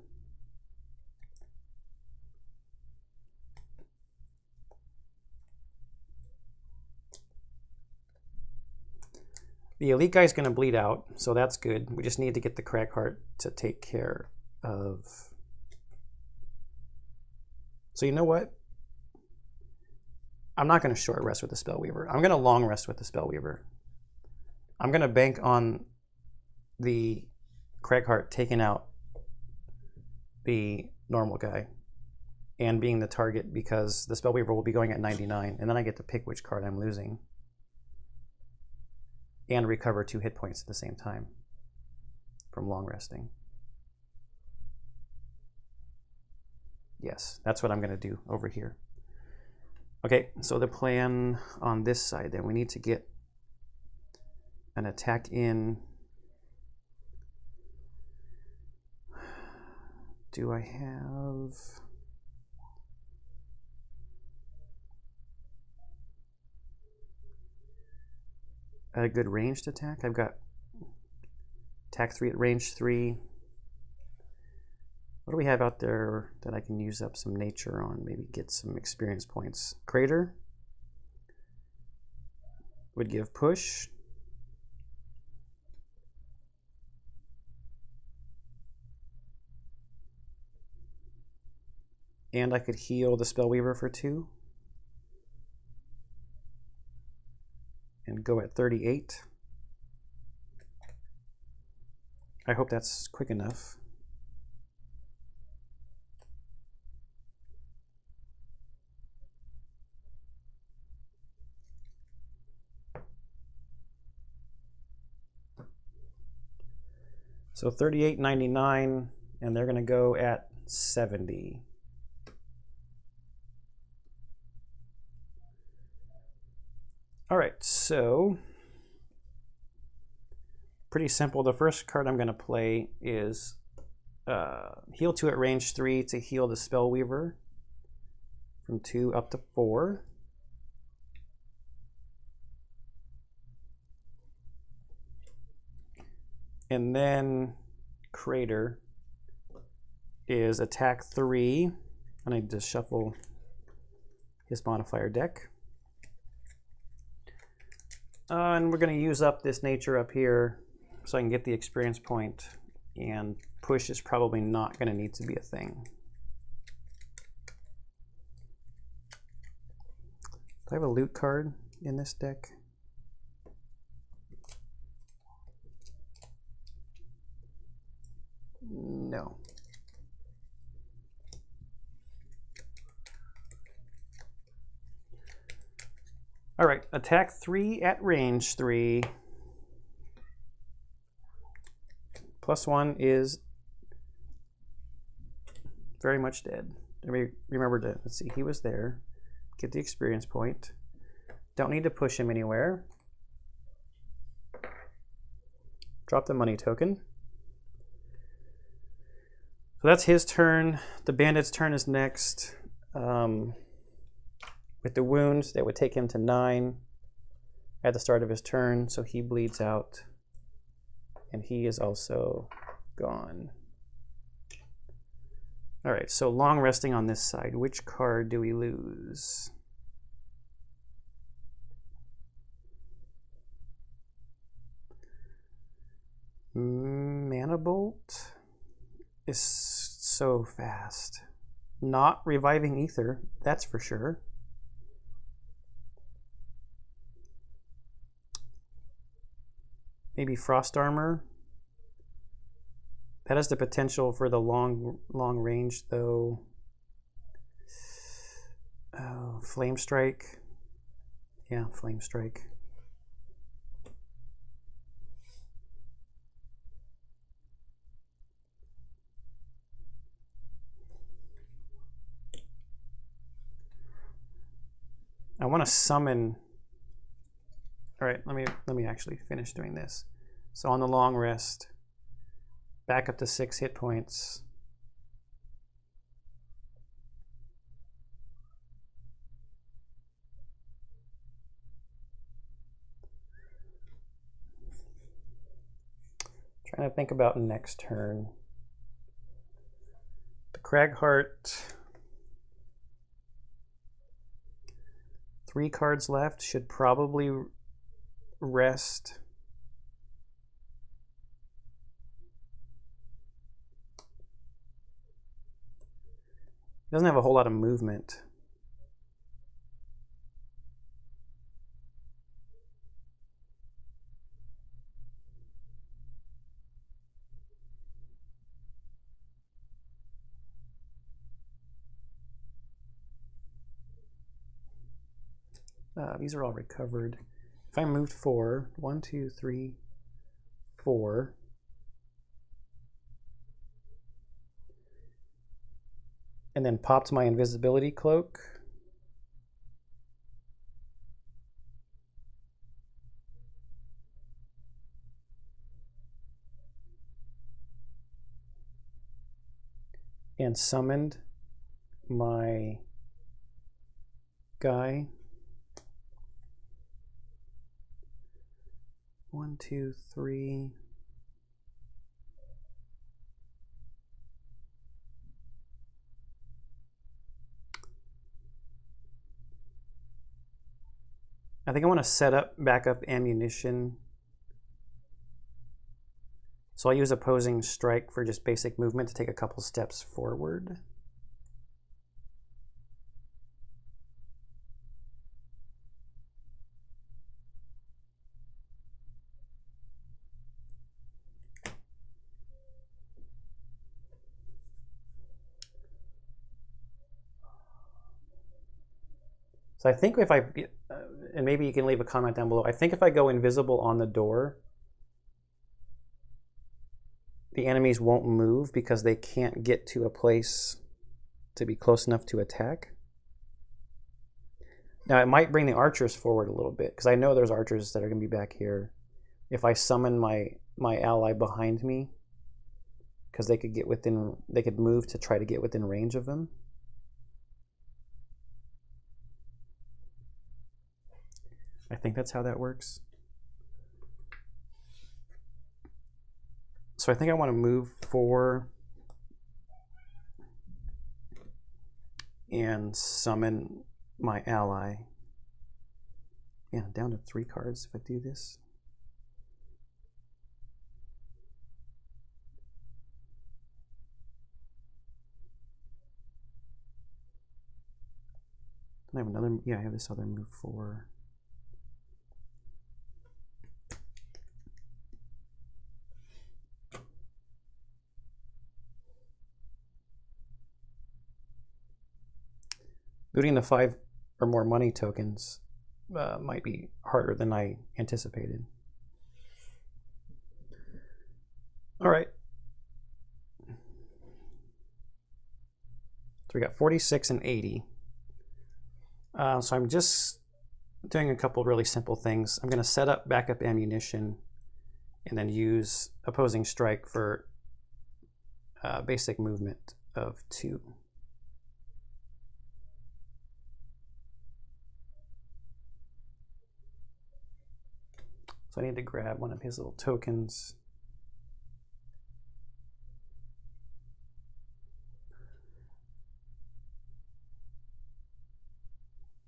The elite guy is going to bleed out, so that's good. We just need to get the Crag Heart to take care of. So you know what? I'm not going to short rest with the Spellweaver. I'm going to long rest with the Spellweaver. I'm going to bank on the Crag Heart taking out the normal guy and being the target because the Spellweaver will be going at 99, and then I get to pick which card I'm losing and recover 2 hit points at the same time from long resting. Yes, that's what I'm going to do over here. Okay, so the plan on this side then, we need to get an attack in. Do I have... a good ranged attack? I've got attack 3 at range 3. What do we have out there that I can use up some nature on? Maybe get some experience points. Crater would give push. And I could heal the Spellweaver for 2. And go at 38. I hope that's quick enough. So 38.99, and they're going to go at 70. All right, so pretty simple. The first card I'm going to play is heal 2 at range 3 to heal the Spellweaver from 2 up to 4. And then Crater is attack 3. I need to shuffle his modifier deck. And we're going to use up this nature up here so I can get the experience point, and push is probably not going to need to be a thing. Do I have a loot card in this deck? No. All right, attack 3 at range 3. +1 is very much dead. Remember to, let's see, he was there. Get the experience point. Don't need to push him anywhere. Drop the money token. So that's his turn. The Bandit's turn is next. With the wounds, that would take him to 9 at the start of his turn, so he bleeds out. And he is also gone. All right, so long resting on this side. Which card do we lose? Mana Bolt is so fast. Not reviving Ether, that's for sure. Maybe Frost Armor. That has the potential for the long range though. Oh, Flame Strike. Yeah, Flame Strike. I want to summon. All right, let me actually finish doing this. So on the long rest, back up to 6 hit points. Trying to think about next turn. The Cragheart. 3 cards left, should probably rest. Doesn't have a whole lot of movement. These are all recovered. If I moved 4, 1, 2, 3, 4, and then popped my invisibility cloak, and summoned my guy. 1, 2, 3. I think I want to set up backup ammunition. So I'll use opposing strike for just basic movement to take a couple steps forward. So I think if I, and maybe you can leave a comment down below, I think if I go invisible on the door, the enemies won't move because they can't get to a place to be close enough to attack. Now it might bring the archers forward a little bit because I know there's archers that are going to be back here. If I summon my ally behind me, because they could get within, they could move to try to get within range of them. I think that's how that works. So I think I want to move 4 and summon my ally. Yeah, down to 3 cards if I do this. I have another, yeah, I have this other move 4. Looting the 5 or more money tokens might be harder than I anticipated. All right. So we got 46 and 80. So I'm just doing a couple really simple things. I'm going to set up backup ammunition and then use opposing strike for basic movement of 2. So I need to grab one of his little tokens.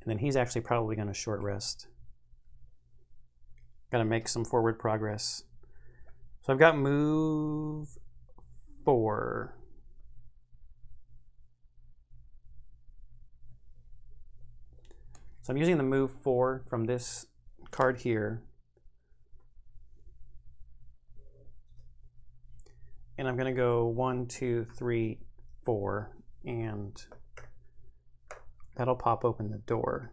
And then he's actually probably going to short rest. Got to make some forward progress. So I've got move 4. So I'm using the move 4 from this card here. And I'm going to go 1, 2, 3, 4, and that'll pop open the door.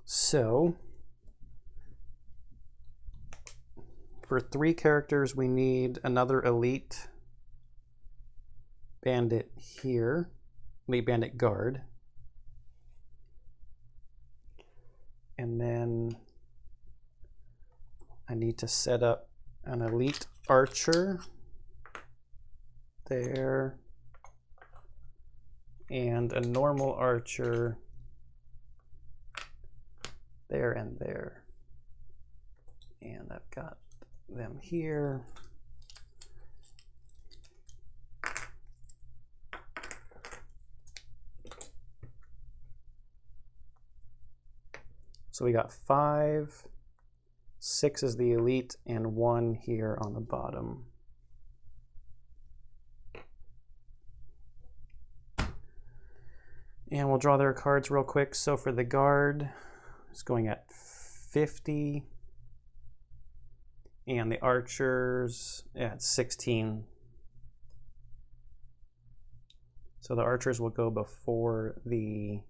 So for 3 characters, we need another elite bandit here, elite bandit guard. And then I need to set up an elite archer there and a normal archer there and there. And I've got them here. So we got 5, 6 is the elite, and 1 here on the bottom. And we'll draw their cards real quick. So for the guard, it's going at 50. And the archers at 16. So the archers will go before the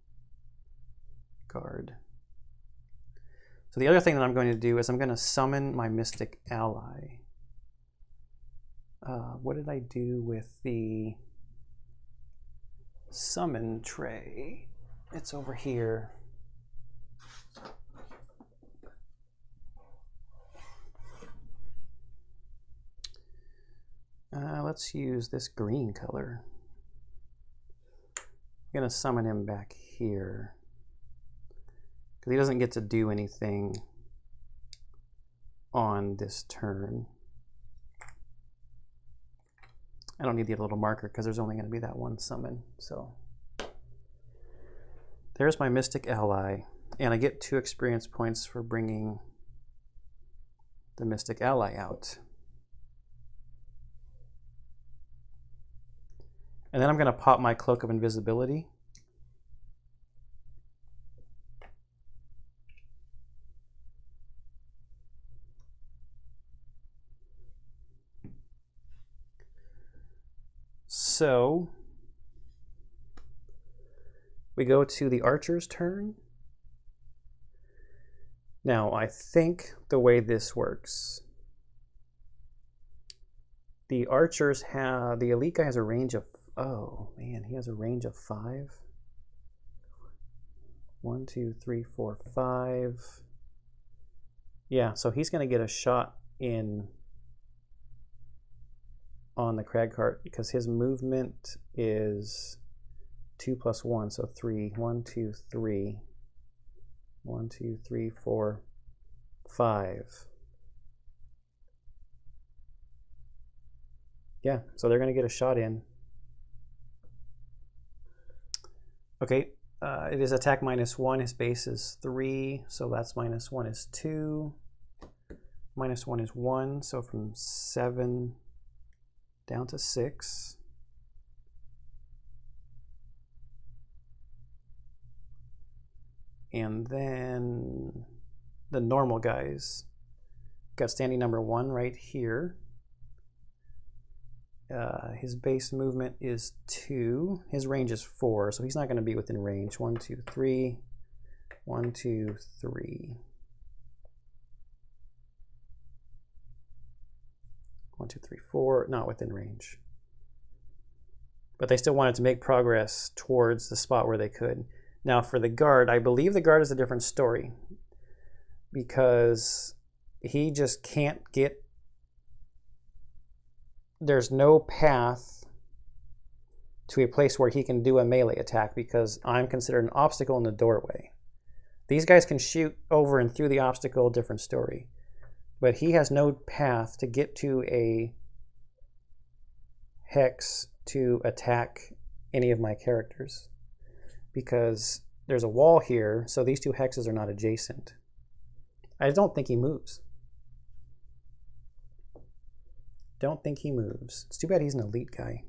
guard. So the other thing that I'm going to do is I'm going to summon my mystic ally. What did I do with the summon tray? It's over here. Let's use this green color. I'm going to summon him back here because he doesn't get to do anything on this turn. I don't need the little marker because there's only going to be that one summon. So there's my mystic ally, and I get 2 experience points for bringing the mystic ally out. And then I'm going to pop my Cloak of Invisibility. So we go to the archer's turn. Now I think the way this works, the archers have, the elite guy has a range of, oh man, he has a range of 5. 1, 2, 3, 4, 5. Yeah, so he's going to get a shot in on the crag cart because his movement is 2 + 1, so 3. 1, 2, 3. 1, 2, 3, 4, 5. Yeah, so they're going to get a shot in. Okay, it is attack -1. His base is 3, so that's -1 is 2. -1 is 1, so from 7 down to 6. And then the normal guys got standing number 1 right here. His base movement is 2. His range is 4, so he's not going to be within range. 1, 2, 3. 1, 2, 3. 1, 2, 3, 4, not within range. But they still wanted to make progress towards the spot where they could. Now for the guard, I believe the guard is a different story because he just can't get, there's no path to a place where he can do a melee attack because I'm considered an obstacle in the doorway. These guys can shoot over and through the obstacle, different story. But he has no path to get to a hex to attack any of my characters because there's a wall here, so these 2 hexes are not adjacent. I don't think he moves. Don't think he moves. It's too bad he's an elite guy.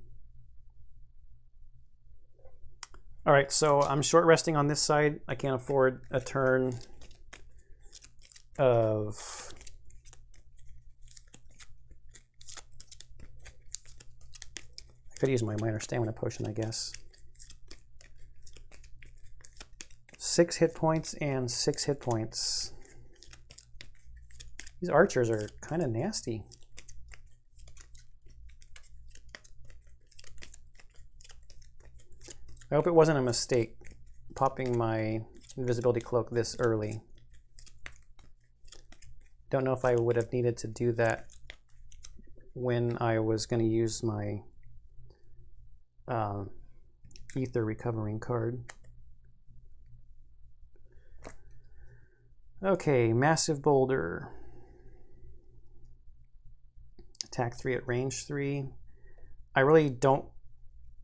All right, so I'm short resting on this side. I can't afford a turn of could use my minor stamina potion, I guess. 6 hit points and 6 hit points. These archers are kind of nasty. I hope it wasn't a mistake popping my invisibility cloak this early. Don't know if I would have needed to do that when I was going to use my ether recovering card. Okay, massive boulder. Attack 3 at range 3. I really don't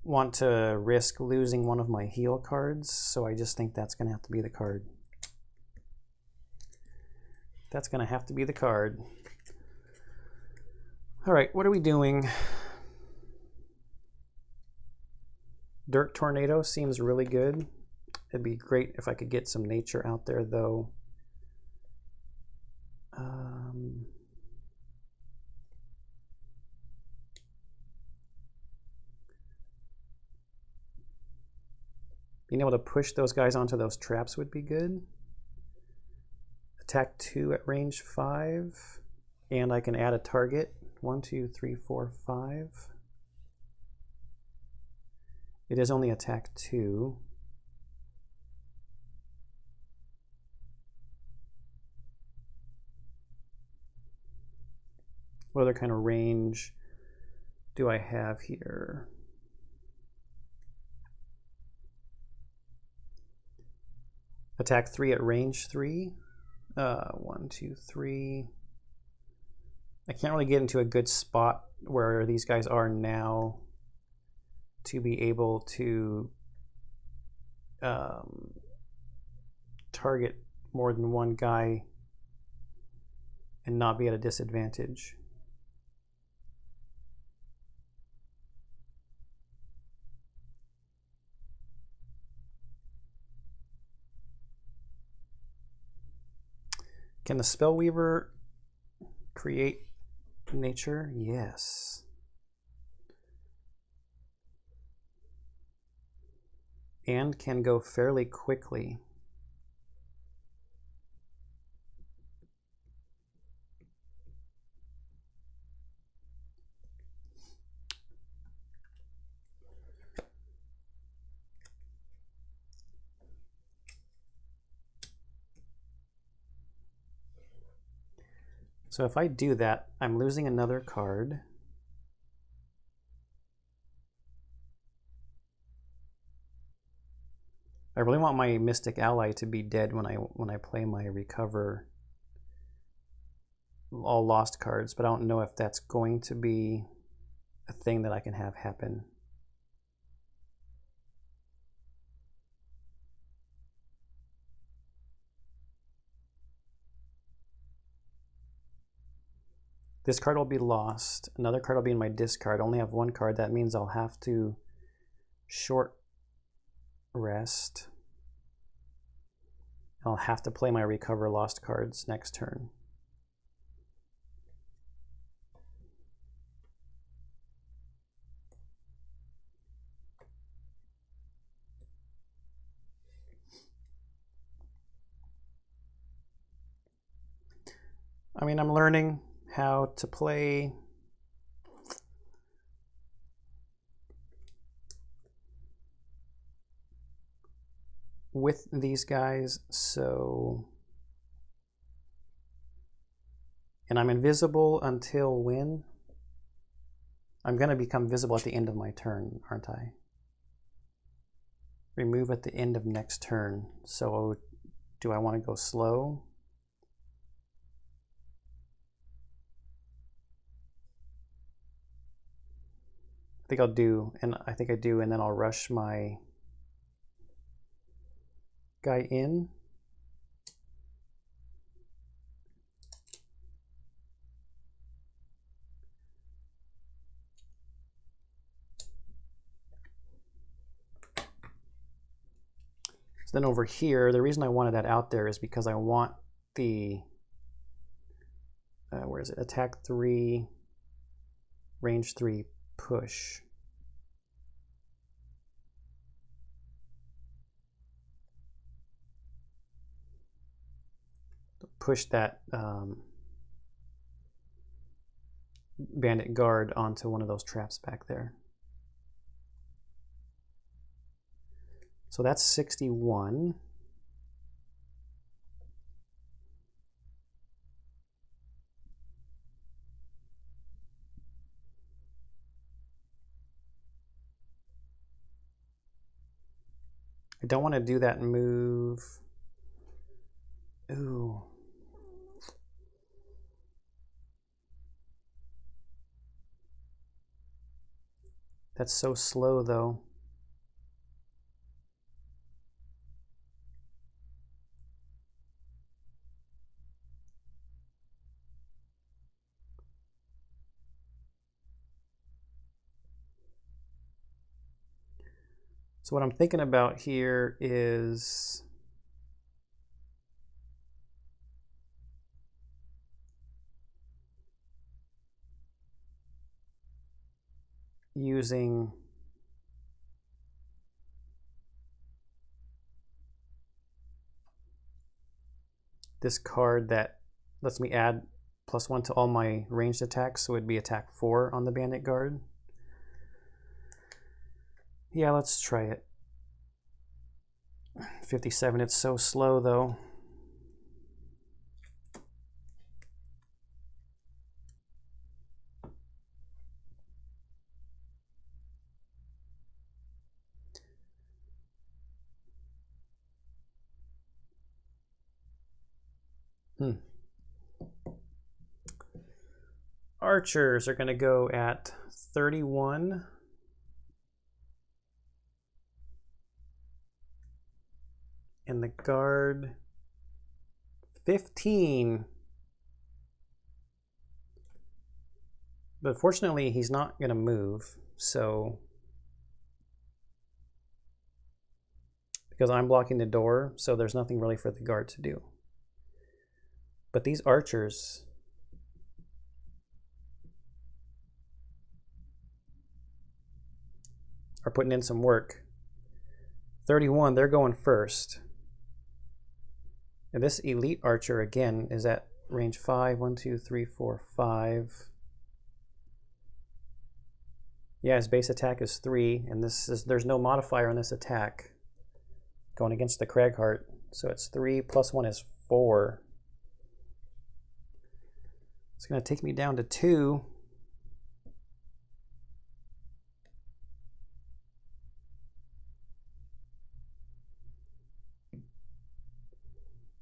want to risk losing one of my heal cards, so I just think that's going to have to be the card. That's going to have to be the card. All right, what are we doing? Dirt Tornado seems really good. It'd be great if I could get some nature out there, though. Being able to push those guys onto those traps would be good. Attack 2 at range 5. And I can add a target. 1, 2, 3, 4, 5. It is only attack 2. What other kind of range do I have here? Attack 3 at range 3. 1, 2, 3. I can't really get into a good spot where these guys are now to be able to target more than one guy and not be at a disadvantage. Can the Spellweaver create nature? Yes. And can go fairly quickly. So if I do that, I'm losing another card. I really want my Mystic Ally to be dead when I play my recover all lost cards, but I don't know if that's going to be a thing that I can have happen. This card will be lost. Another card will be in my discard. I only have one card. That means I'll have to short rest. I'll have to play my recover lost cards next turn. I mean, I'm learning how to play with these guys, so... And I'm invisible until when? I'm going to become visible at the end of my turn, aren't I? Remove at the end of next turn. So do I want to go slow? I think I'll do, and I think I do, and then I'll rush my guy in. So then over here, the reason I wanted that out there is because I want the, where is it? Attack 3, range 3, push. Push that Bandit guard onto one of those traps back there. So that's 61. I don't want to do that move. Ooh. That's so slow, though. So what I'm thinking about here is using this card that lets me add +1 to all my ranged attacks, so it'd be attack 4 on the Bandit guard. Yeah, let's try it. 57, it's so slow though. Archers are going to go at 31. And the guard 15. But fortunately, he's not going to move, so because I'm blocking the door, so there's nothing really for the guard to do. But these archers are putting in some work. 31, they're going first. And this elite archer, again, is at range 5. 1, 2, 3, 4, 5. Yeah, his base attack is 3, and there's no modifier on this attack going against the Cragheart. So it's 3 + 1 is 4. It's going to take me down to 2.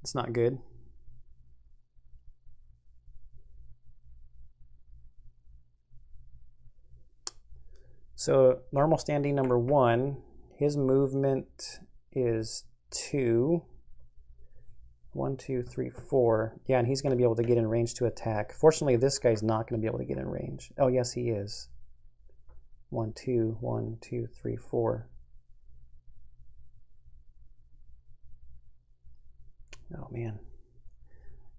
It's not good. So normal standing number 1, his movement is 2. 1, 2, 3, 4. Yeah, and he's going to be able to get in range to attack. Fortunately, this guy's not going to be able to get in range. Oh, yes, he is. 1, 2, 1, 2, 3, 4. Oh, man.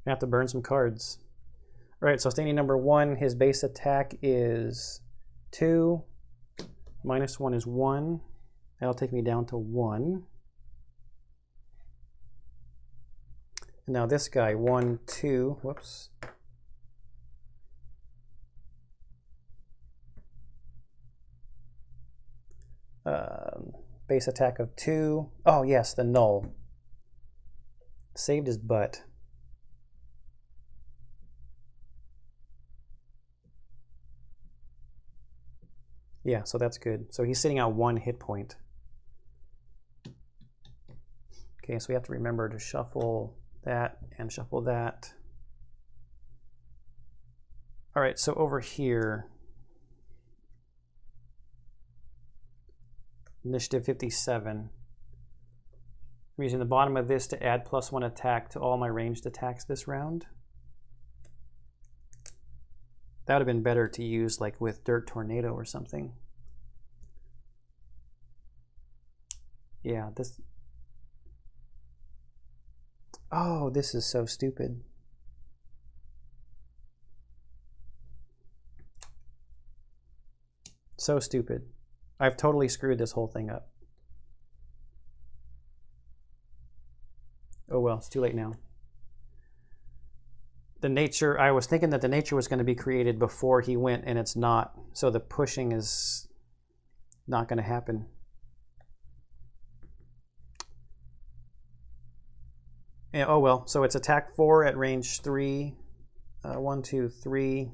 I have to burn some cards. All right, so standing number 1, his base attack is 2. -1 is 1. That'll take me down to 1. And now this guy, 1, 2, whoops. Base attack of 2. Oh, yes, the null. Saved his butt. Yeah, so that's good. So he's sitting at 1 hit point. Okay, so we have to remember to shuffle that and shuffle that. All right, so over here, initiative 57. I'm using the bottom of this to add +1 attack to all my ranged attacks this round. That would have been better to use like with Dirt Tornado or something. Yeah, this... Oh, this is so stupid. So stupid. I've totally screwed this whole thing up. Oh well, it's too late now. The nature, I was thinking that the nature was going to be created before he went, and it's not. So the pushing is not going to happen. Yeah, oh well, so it's attack 4 at range 3. 1, 2, 3.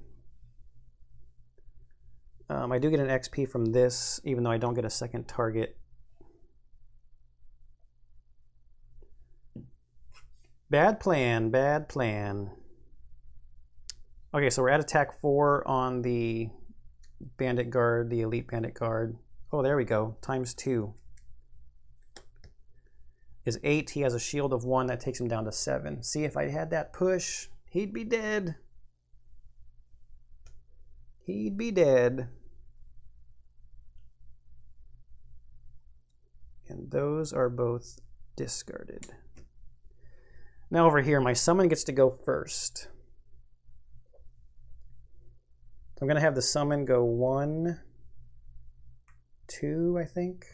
I do get an XP from this, even though I don't get a second target. Bad plan, bad plan. Okay, so we're at attack 4 on the Bandit Guard, the Elite Bandit Guard. Oh, there we go, ×2. Is 8, he has a shield of 1, that takes him down to 7. See, if I had that push, he'd be dead. He'd be dead. And those are both discarded. Now over here, my summon gets to go first. I'm going to have the summon go 1, 2, I think.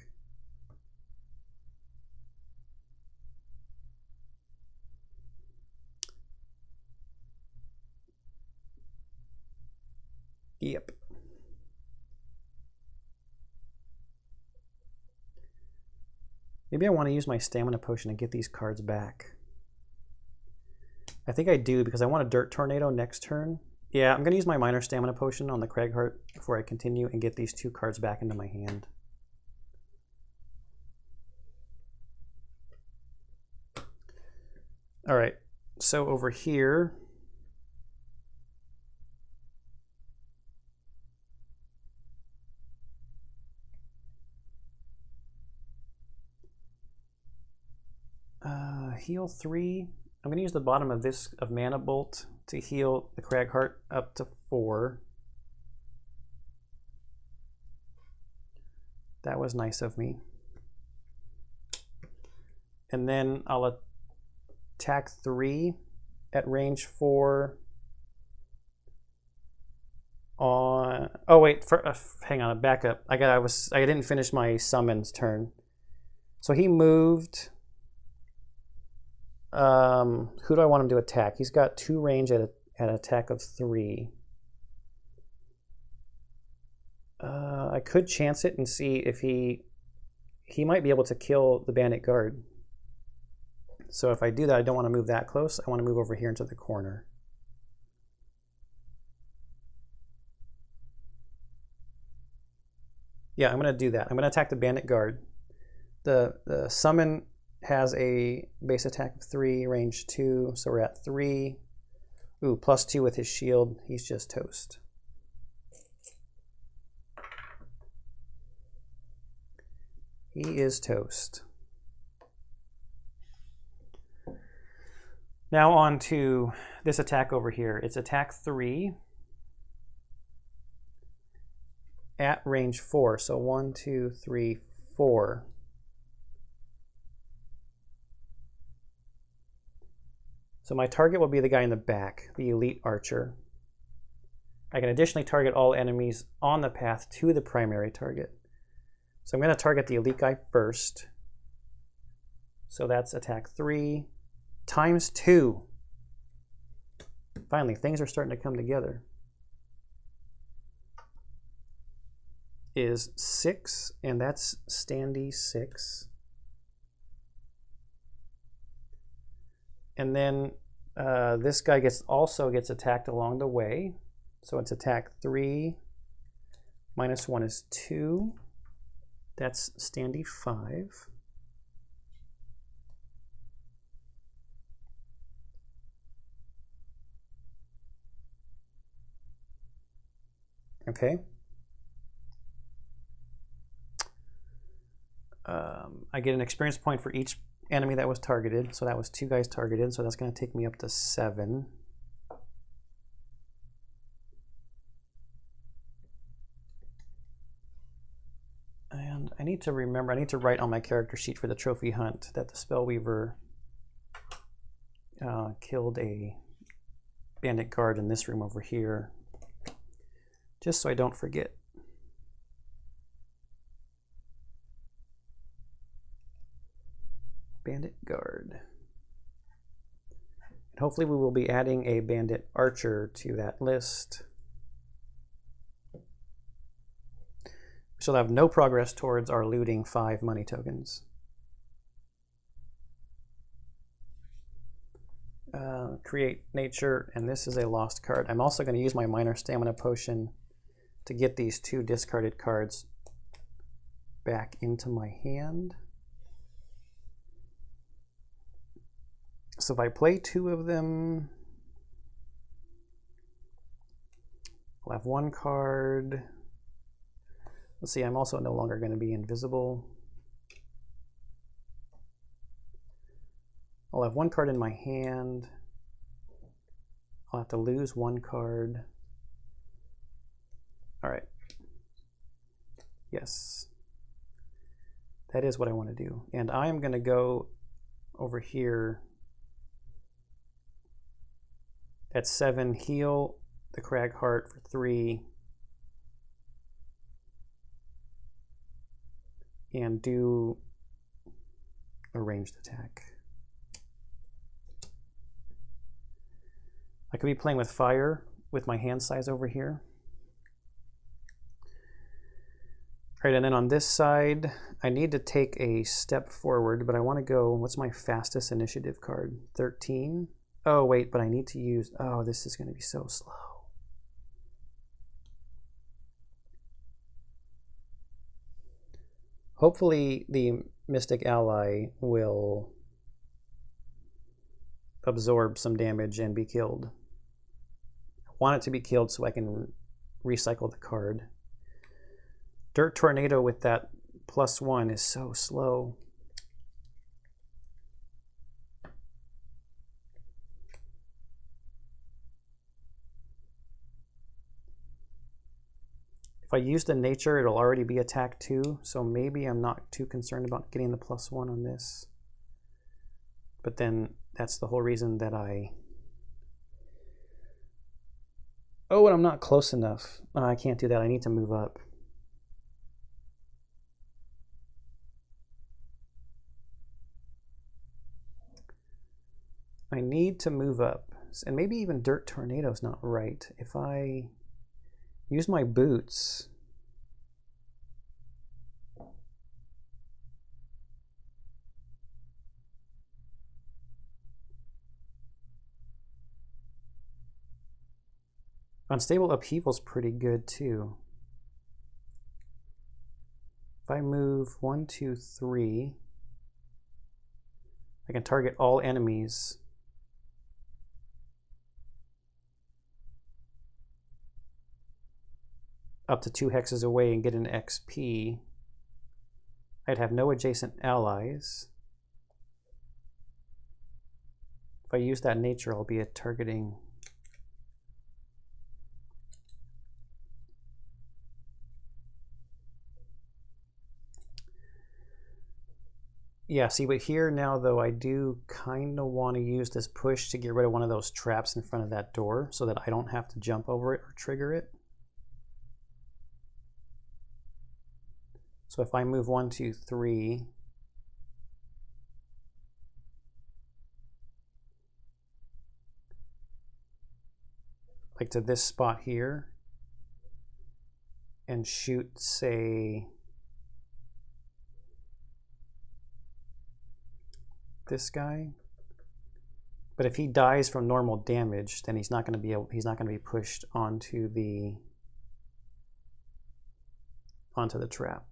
Yep. Maybe I want to use my stamina potion to get these cards back. I think I do because I want a Dirt Tornado next turn. Yeah, I'm going to use my minor stamina potion on the Cragheart before I continue and get these 2 cards back into my hand. All right, so over here, heal 3. I'm going to use the bottom of this of Mana Bolt to heal the Cragheart up to 4. That was nice of me. And then I'll attack 3 at range 4 on... Oh wait, hang on, back up. I didn't finish my summons turn. So he moved. Who do I want him to attack? He's got 2 range at an attack of 3. I could chance it and see if he might be able to kill the Bandit Guard. So if I do that, I don't want to move that close. I want to move over here into the corner. Yeah, I'm going to do that. I'm going to attack the Bandit Guard. The summon has a base attack of 3, range 2, so we're at 3. Ooh, +2 with his shield. He's just toast. He is toast. Now on to this attack over here. It's attack 3 at range 4. So 1, 2, 3, 4. So my target will be the guy in the back, the elite archer. I can additionally target all enemies on the path to the primary target. So I'm going to target the elite guy first. So that's attack 3 times 2. Finally, things are starting to come together. Is 6, and that's standy 6. And then this guy also gets attacked along the way. So it's attack 3 minus 1 is 2. That's standy 5. Okay. I get an experience point for each enemy that was targeted. So that was 2 guys targeted. So that's going to take me up to 7. And I need to remember, I need to write on my character sheet for the trophy hunt that the Spellweaver killed a Bandit Guard in this room over here, just so I don't forget. Bandit Guard. And hopefully we will be adding a Bandit Archer to that list. We shall have no progress towards our looting 5 money tokens. Create nature, and this is a lost card. I'm also going to use my minor stamina potion to get these 2 discarded cards back into my hand. So if I play 2 of them, I'll have 1 card. Let's see, I'm also no longer going to be invisible. I'll have 1 card in my hand. I'll have to lose 1 card. All right. Yes. That is what I want to do. And I am going to go over here at 7, heal the Cragheart for 3. And do a ranged attack. I could be playing with fire with my hand size over here. All right, and then on this side, I need to take a step forward, but I want to go, what's my fastest initiative card? 13? Oh, wait, but I need to use, oh, this is going to be so slow. Hopefully the Mystic Ally will absorb some damage and be killed. I want it to be killed so I can recycle the card. Dirt Tornado with that +1 is so slow. If I use the nature, it'll already be attack 2, so maybe I'm not too concerned about getting the +1 on this. But then that's the whole reason that I... Oh, and I'm not close enough. I can't do that. I need to move up. I need to move up. And maybe even Dirt Tornado is not right. If I use my boots... Unstable Upheaval's pretty good too. If I move 1, 2, 3, I can target all enemies. Up to 2 hexes away and get an XP. I'd have no adjacent allies. If I use that nature, I'll be targeting... Yeah, see, but here now, though, I do kind of want to use this push to get rid of one of those traps in front of that door so that I don't have to jump over it or trigger it. So if I move 1, 2, 3, like to this spot here, and shoot, say, this guy. But if he dies from normal damage, then he's not going to be pushed onto the trap.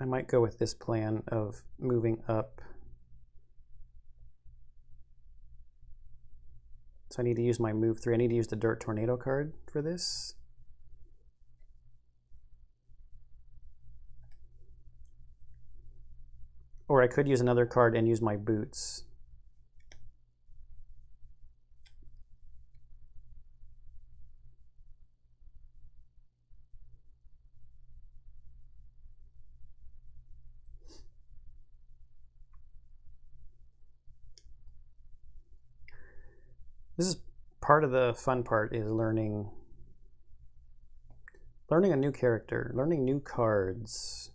I might go with this plan of moving up. So I need to use my move 3. I need to use the Dirt Tornado card for this. Or I could use another card and use my boots. This is part of the fun part, is learning a new character, learning new cards.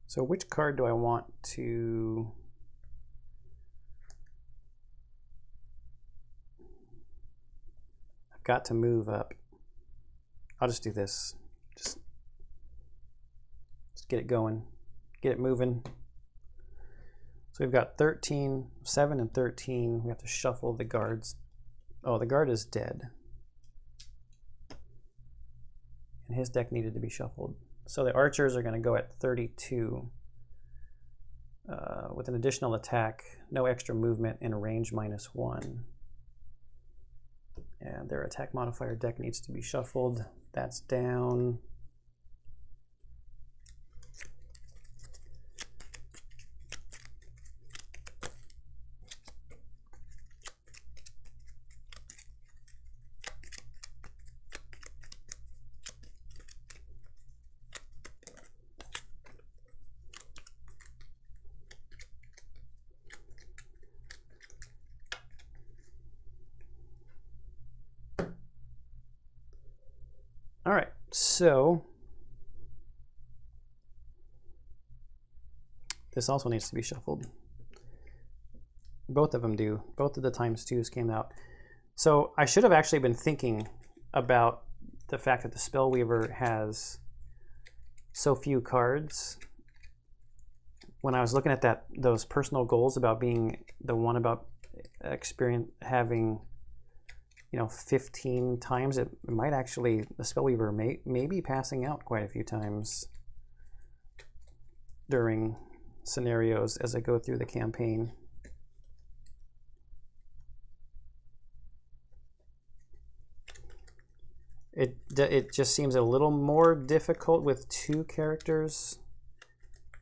So which card do I want to... I've got to move up. I'll just do this. Just get it going. Get it moving. So we've got 13, 7 and 13. We have to shuffle the guards. Oh, the guard is dead. And his deck needed to be shuffled. So the archers are going to go at 32 with an additional attack, no extra movement, and a range -1. And their attack modifier deck needs to be shuffled. That's down. so this also needs to be shuffled. Both of them do. Both of the ×2s came out. So I should have actually been thinking about the fact that the Spellweaver has so few cards. When I was looking at those personal goals about being the one about having, you know, 15 times, it might actually, the Spellweaver may be passing out quite a few times during scenarios as I go through the campaign. It just seems a little more difficult with 2 characters,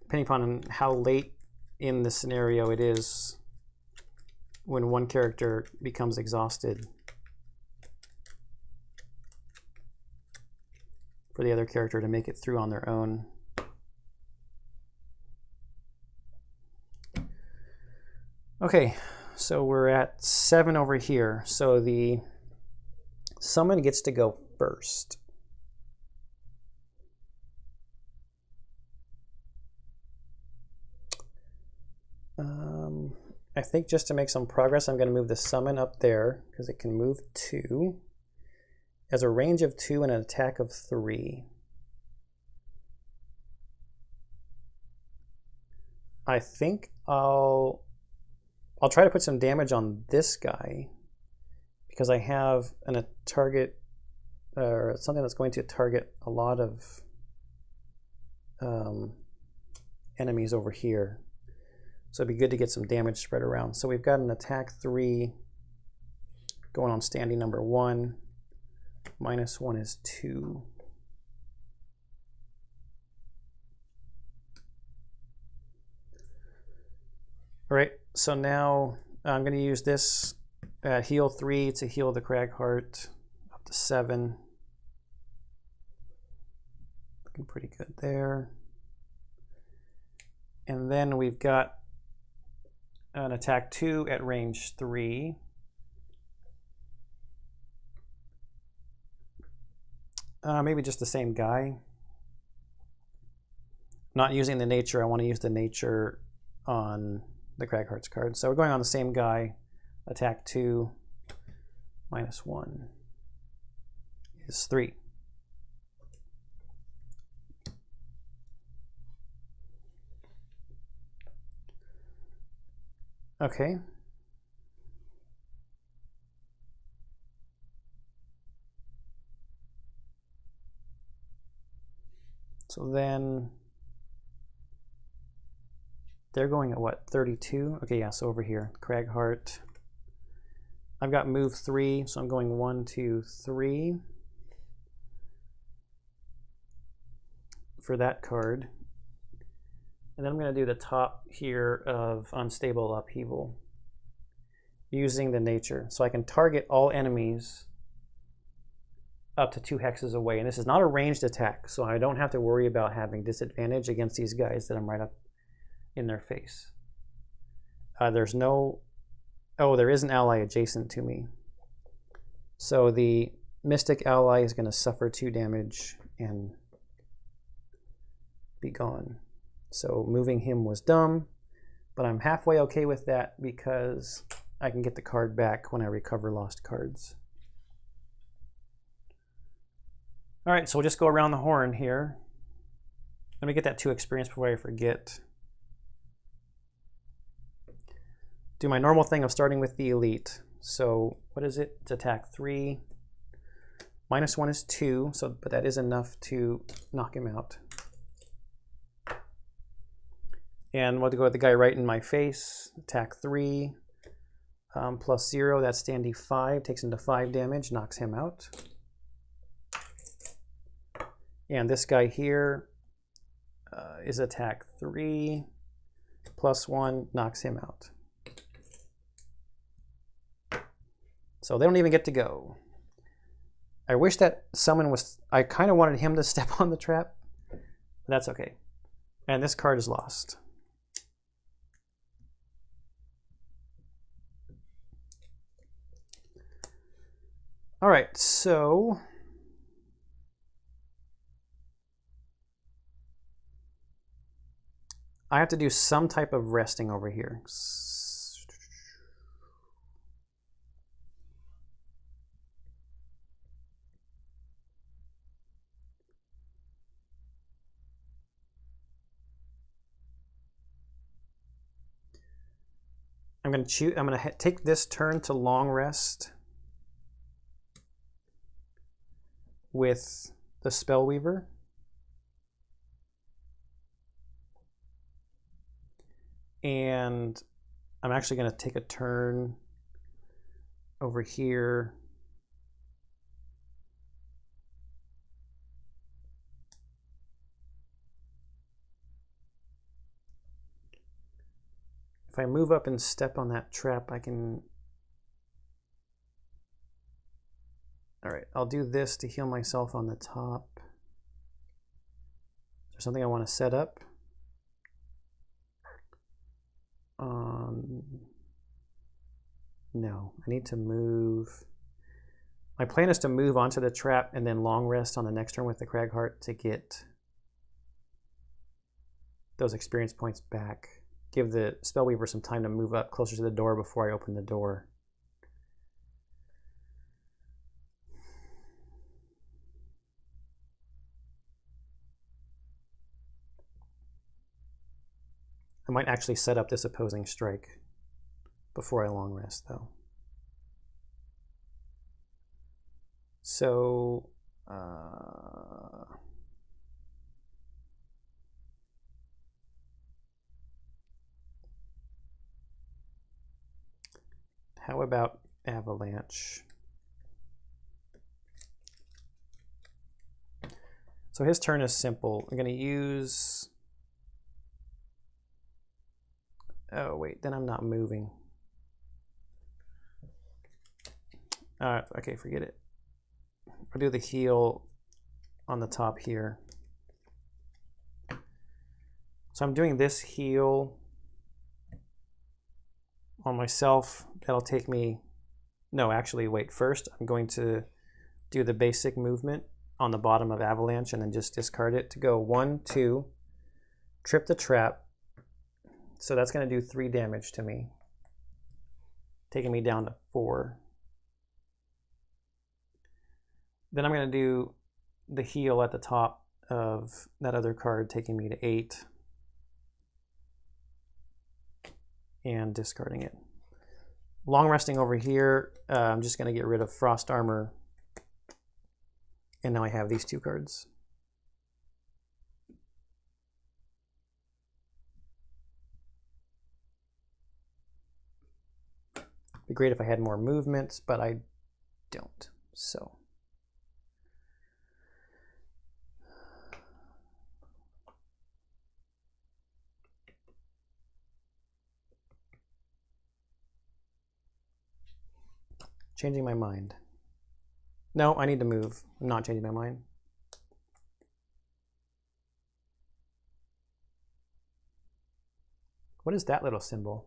depending upon how late in the scenario it is when one character becomes exhausted for the other character to make it through on their own. Okay, so we're at 7 over here. So the summon gets to go first. I think just to make some progress, I'm going to move the summon up there because it can move 2. Has a range of 2 and an attack of 3. I think I'll try to put some damage on this guy because I have a target or something that's going to target a lot of enemies over here. So it'd be good to get some damage spread around. So we've got an attack 3 going on standing number 1. -1 is 2. All right, so now I'm going to use this heal 3 to heal the Cragheart up to 7. Looking pretty good there. And then we've got an attack 2 at range 3. Maybe just the same guy. Not using the nature, I want to use the nature on the Cragheart's card. So we're going on the same guy. Attack 2, -1 is 3. Okay. So then they're going at what, 32? Okay, yeah, so over here, Cragheart. I've got move 3, so I'm going 1, 2, 3 for that card. And then I'm going to do the top here of Unstable Upheaval using the nature. So I can target all enemies up to 2 hexes away. And this is not a ranged attack, so I don't have to worry about having disadvantage against these guys that I'm right up in their face. There's no... Oh, there is an ally adjacent to me. So the Mystic ally is going to suffer 2 damage and be gone. So moving him was dumb, but I'm halfway okay with that because I can get the card back when I recover lost cards. All right, so we'll just go around the horn here. Let me get that 2 experience before I forget. Do my normal thing of starting with the elite. So what is it? It's attack 3. -1 is 2, so but that is enough to knock him out. And we'll go with the guy right in my face. Attack 3 +0. That's standy 5. Takes him to 5 damage. Knocks him out. And this guy here is attack 3 +1. Knocks him out. So they don't even get to go. I wish that summon was... I kind of wanted him to step on the trap. But that's okay. And this card is lost. All right, so I have to do some type of resting over here. I'm going to take this turn to long rest with the Spellweaver. And I'm actually going to take a turn over here. If I move up and step on that trap, I can... All right, I'll do this to heal myself on the top. Is there something I want to set up? No, I need to move. My plan is to move onto the trap and then long rest on the next turn with the Cragheart to get those experience points back. Give the Spellweaver some time to move up closer to the door before I open the door. I might actually set up this opposing strike before I long rest, though. So, how about Avalanche? So his turn is simple. I'm going to use... Oh, wait, then I'm not moving. Okay, forget it. I'll do the heal on the top here. So I'm doing this heal on myself. That'll take me... No, actually, wait. First, I'm going to do the basic movement on the bottom of Avalanche and then just discard it to go 1, 2, trip the trap. So that's going to do 3 damage to me, taking me down to 4. Then I'm going to do the heal at the top of that other card, taking me to 8, and discarding it. Long resting over here, I'm just going to get rid of Frost Armor, and now I have these 2 cards. It'd be great if I had more movement, but I don't. So changing my mind. No, I need to move. I'm not changing my mind. What is that little symbol?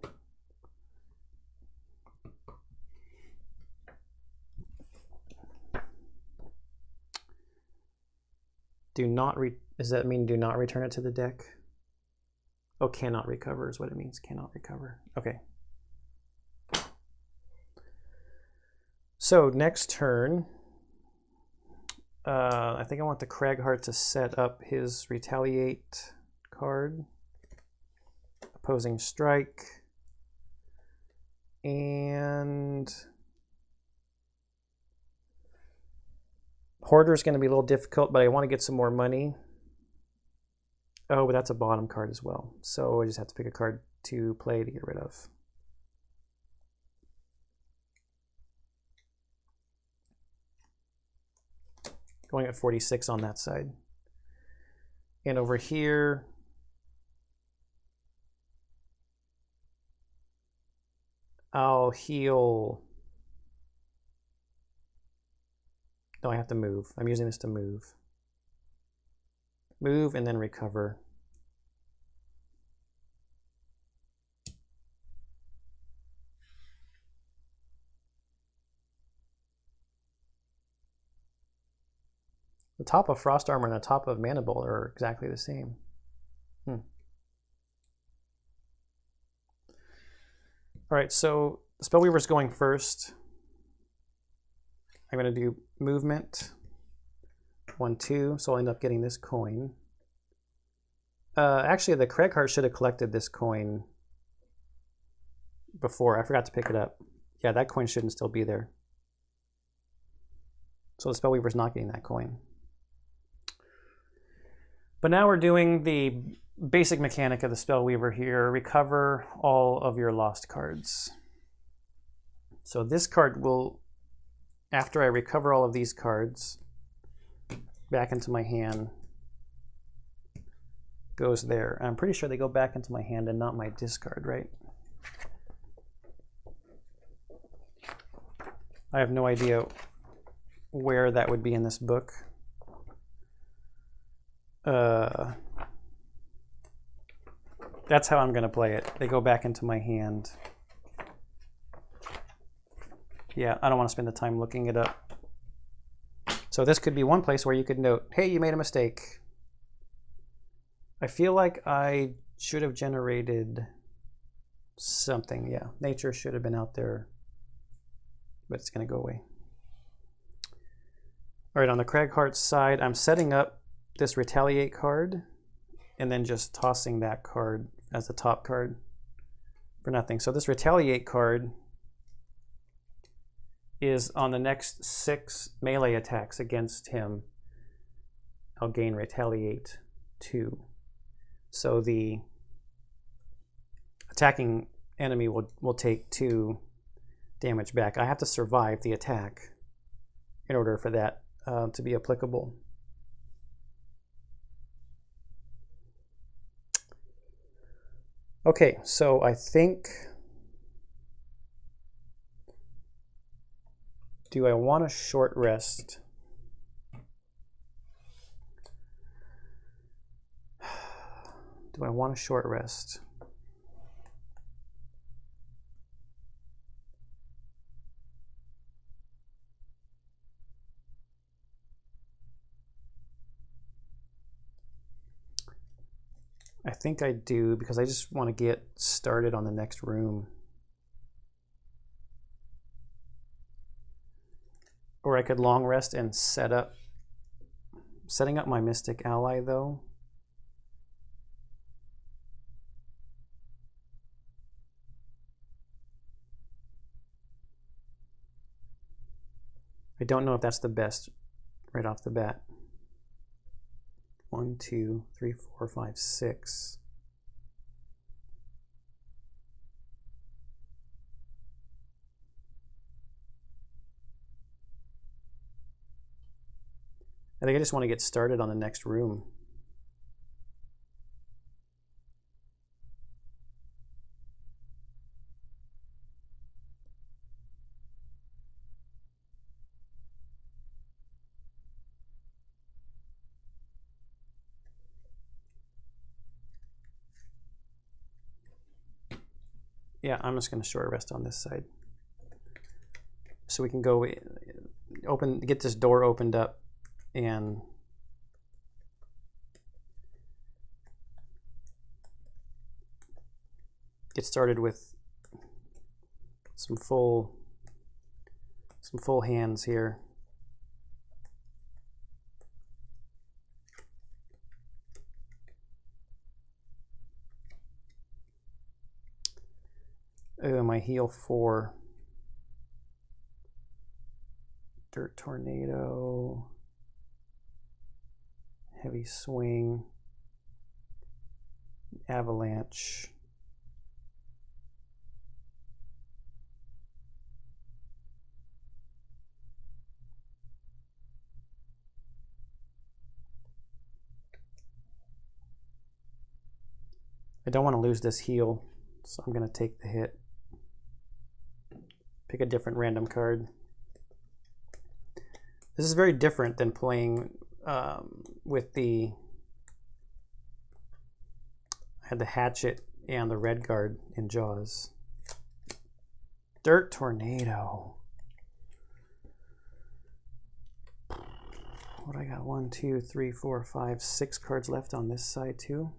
Does that mean do not return it to the deck? Oh, cannot recover is what it means. Cannot recover. Okay. So next turn, I think I want the Cragheart to set up his Retaliate card. Opposing strike. And Hoarder is going to be a little difficult, but I want to get some more money. Oh, but that's a bottom card as well. So I just have to pick a card to play to get rid of. Going at 46 on that side. And over here, I'll heal. No, I have to move. I'm using this to move. Move and then recover. The top of Frost Armor and the top of Mana Bolt are exactly the same. All right, so the Spellweaver's going first. I'm going to do movement 1, 2, so I'll end up getting this coin. Actually, the Craigheart should have collected this coin before. I forgot to pick it up. Yeah, that coin shouldn't still be there. So the Spellweaver's not getting that coin. But now we're doing the basic mechanic of the Spellweaver here. Recover all of your lost cards. So this card will, after I recover all of these cards back into my hand, goes there. I'm pretty sure they go back into my hand and not my discard, right? I have no idea where that would be in this book. That's how I'm going to play it. They go back into my hand. Yeah, I don't want to spend the time looking it up. So this could be one place where you could note, hey, you made a mistake. I feel like I should have generated something. Yeah, nature should have been out there, but it's going to go away. All right, on the Craigheart side, I'm setting up this Retaliate card and then just tossing that card as the top card for nothing. So this Retaliate card is on the next 6 melee attacks against him. I'll gain Retaliate 2. So the attacking enemy will take 2 damage back. I have to survive the attack in order for that to be applicable. Okay, so I think, do I want a short rest? Do I want a short rest? I think I do, because I just want to get started on the next room. Or I could long rest and setting up my Mystic Ally though. I don't know if that's the best right off the bat. 1, 2, 3, 4, 5, 6. I think I just want to get started on the next room. Yeah, I'm just going to short rest on this side. So we can go get this door opened up and get started with some full hands here. Oh, my heal 4. Dirt Tornado. Heavy Swing. Avalanche. I don't want to lose this heal, so I'm going to take the hit. Pick a different random card. This is very different than playing with the... I had the Hatchet and the Red Guard in Jaws. Dirt Tornado. What do I got? 1, 2, 3, 4, 5, 6 cards left on this side too.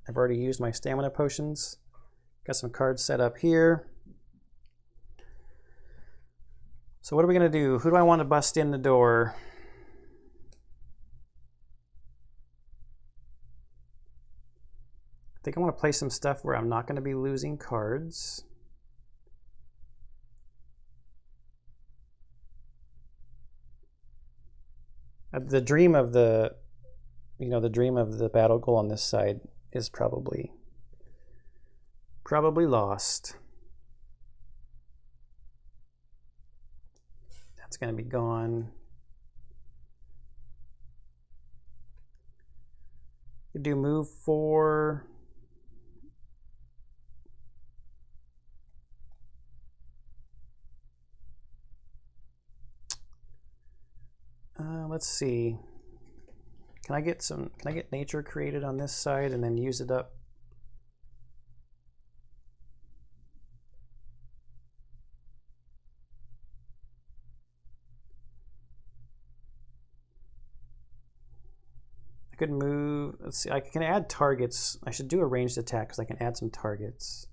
I've already used my stamina potions. Got some cards set up here. So what are we going to do? Who do I want to bust in the door? I think I want to play some stuff where I'm not going to be losing cards. The dream of the, the dream of the battle goal on this side is probably lost. That's going to be gone. You do move 4. Let's see. Can I get nature created on this side and then use it up? I could move, let's see, I can add targets. I should do a ranged attack because I can add some targets.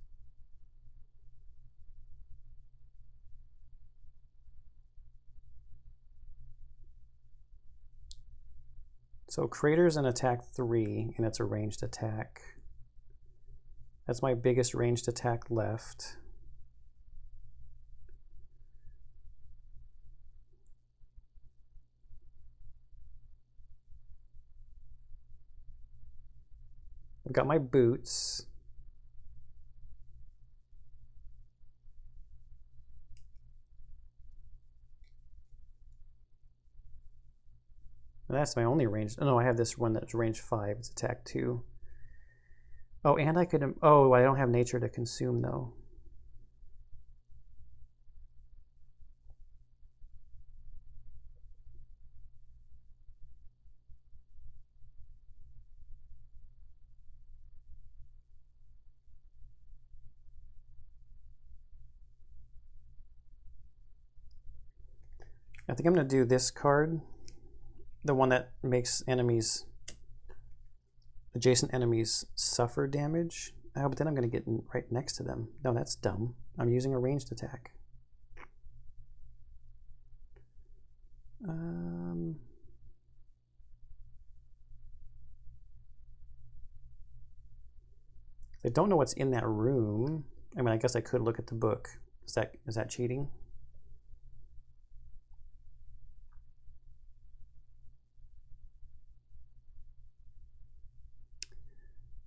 So Crater's an attack 3, and it's a ranged attack. That's my biggest ranged attack left. I've got my boots. That's my only range. Oh no, I have this one that's range 5. It's attack 2. Oh, and I could. Oh, I don't have nature to consume though. I think I'm going to do this card. The one that makes adjacent enemies suffer damage. Oh, but then I'm going to get right next to them. No, that's dumb. I'm using a ranged attack. I don't know what's in that room. I mean, I guess I could look at the book. Is that cheating?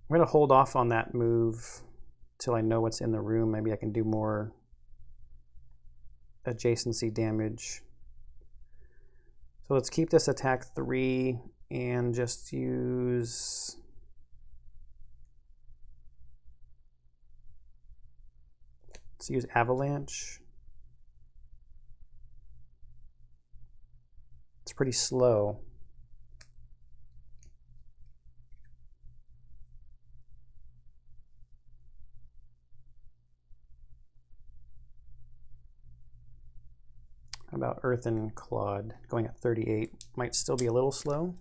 I'm going to hold off on that move till I know what's in the room. Maybe I can do more adjacency damage. So let's keep this attack 3 and just use... Let's use Avalanche. It's pretty slow. How about Earth and Clod? Going at 38 might still be a little slow.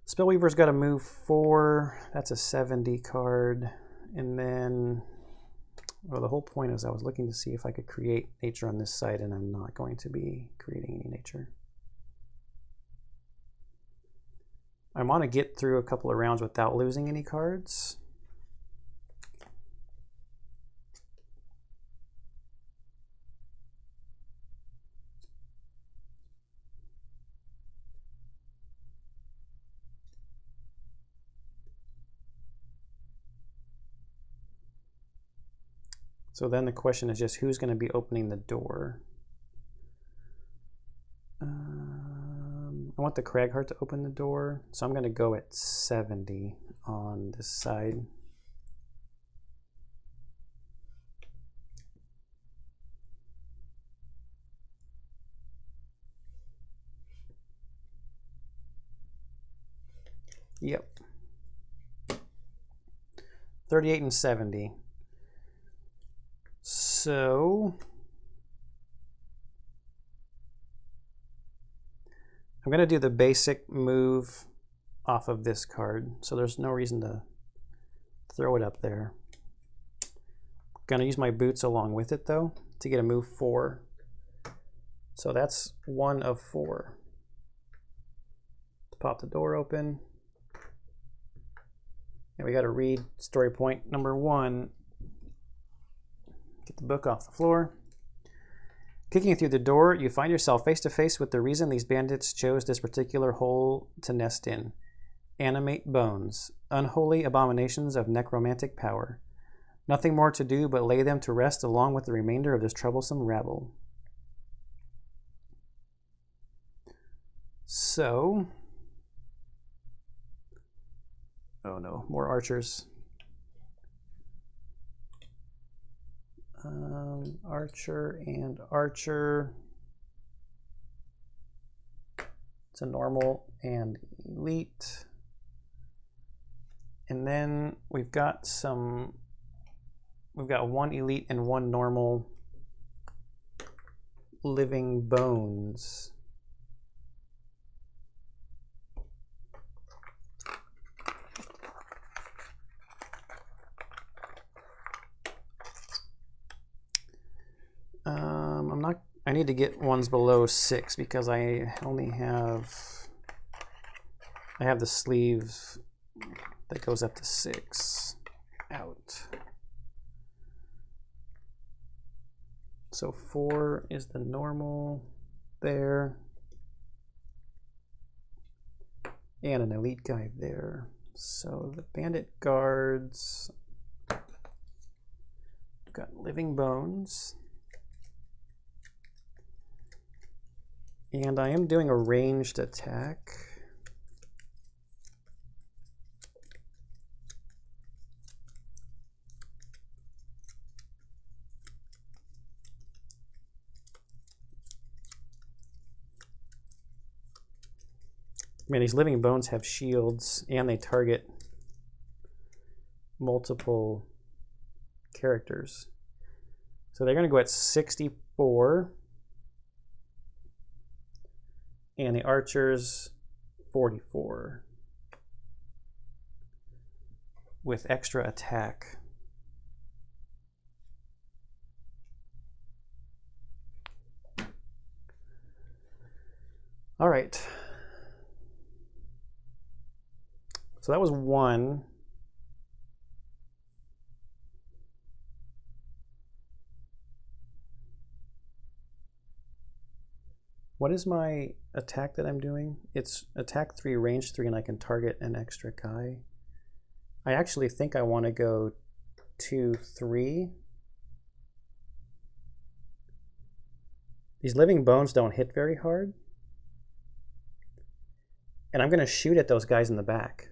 Spellweaver's got to move 4. That's a 70 card. And then, well, the whole point is I was looking to see if I could create nature on this side, and I'm not going to be creating any nature. I want to get through a couple of rounds without losing any cards. So then the question is just who's going to be opening the door. I want the Cragheart to open the door, so I'm going to go at 70 on this side. Yep. 38 and 70. So I'm going to do the basic move off of this card, so there's no reason to throw it up there. Gonna use my boots along with it though to get a move 4. So that's 1 of 4. Let's pop the door open. And we got to read story point number 1. Get the book off the floor. Kicking through the door, you find yourself face to face with the reason these bandits chose this particular hole to nest in. Animate bones, unholy abominations of necromantic power. Nothing more to do but lay them to rest along with the remainder of this troublesome rabble. So, oh no, more archers. Archer and archer. It's a normal and elite. And then we've got 1 elite and 1 normal living bones. I need to get ones below 6 because I have the sleeve that goes up to 6 out. So 4 is the normal there. And an elite guy there. So the bandit guards, we've got living bones. And I am doing a ranged attack. Man, these living bones have shields and they target multiple characters. So they're going to go at 64. And the archers 44 with extra attack. All right. So that was 1. What is my attack that I'm doing? It's attack 3, range 3, and I can target an extra guy. I actually think I want to go 2, 3. These living bones don't hit very hard. And I'm going to shoot at those guys in the back.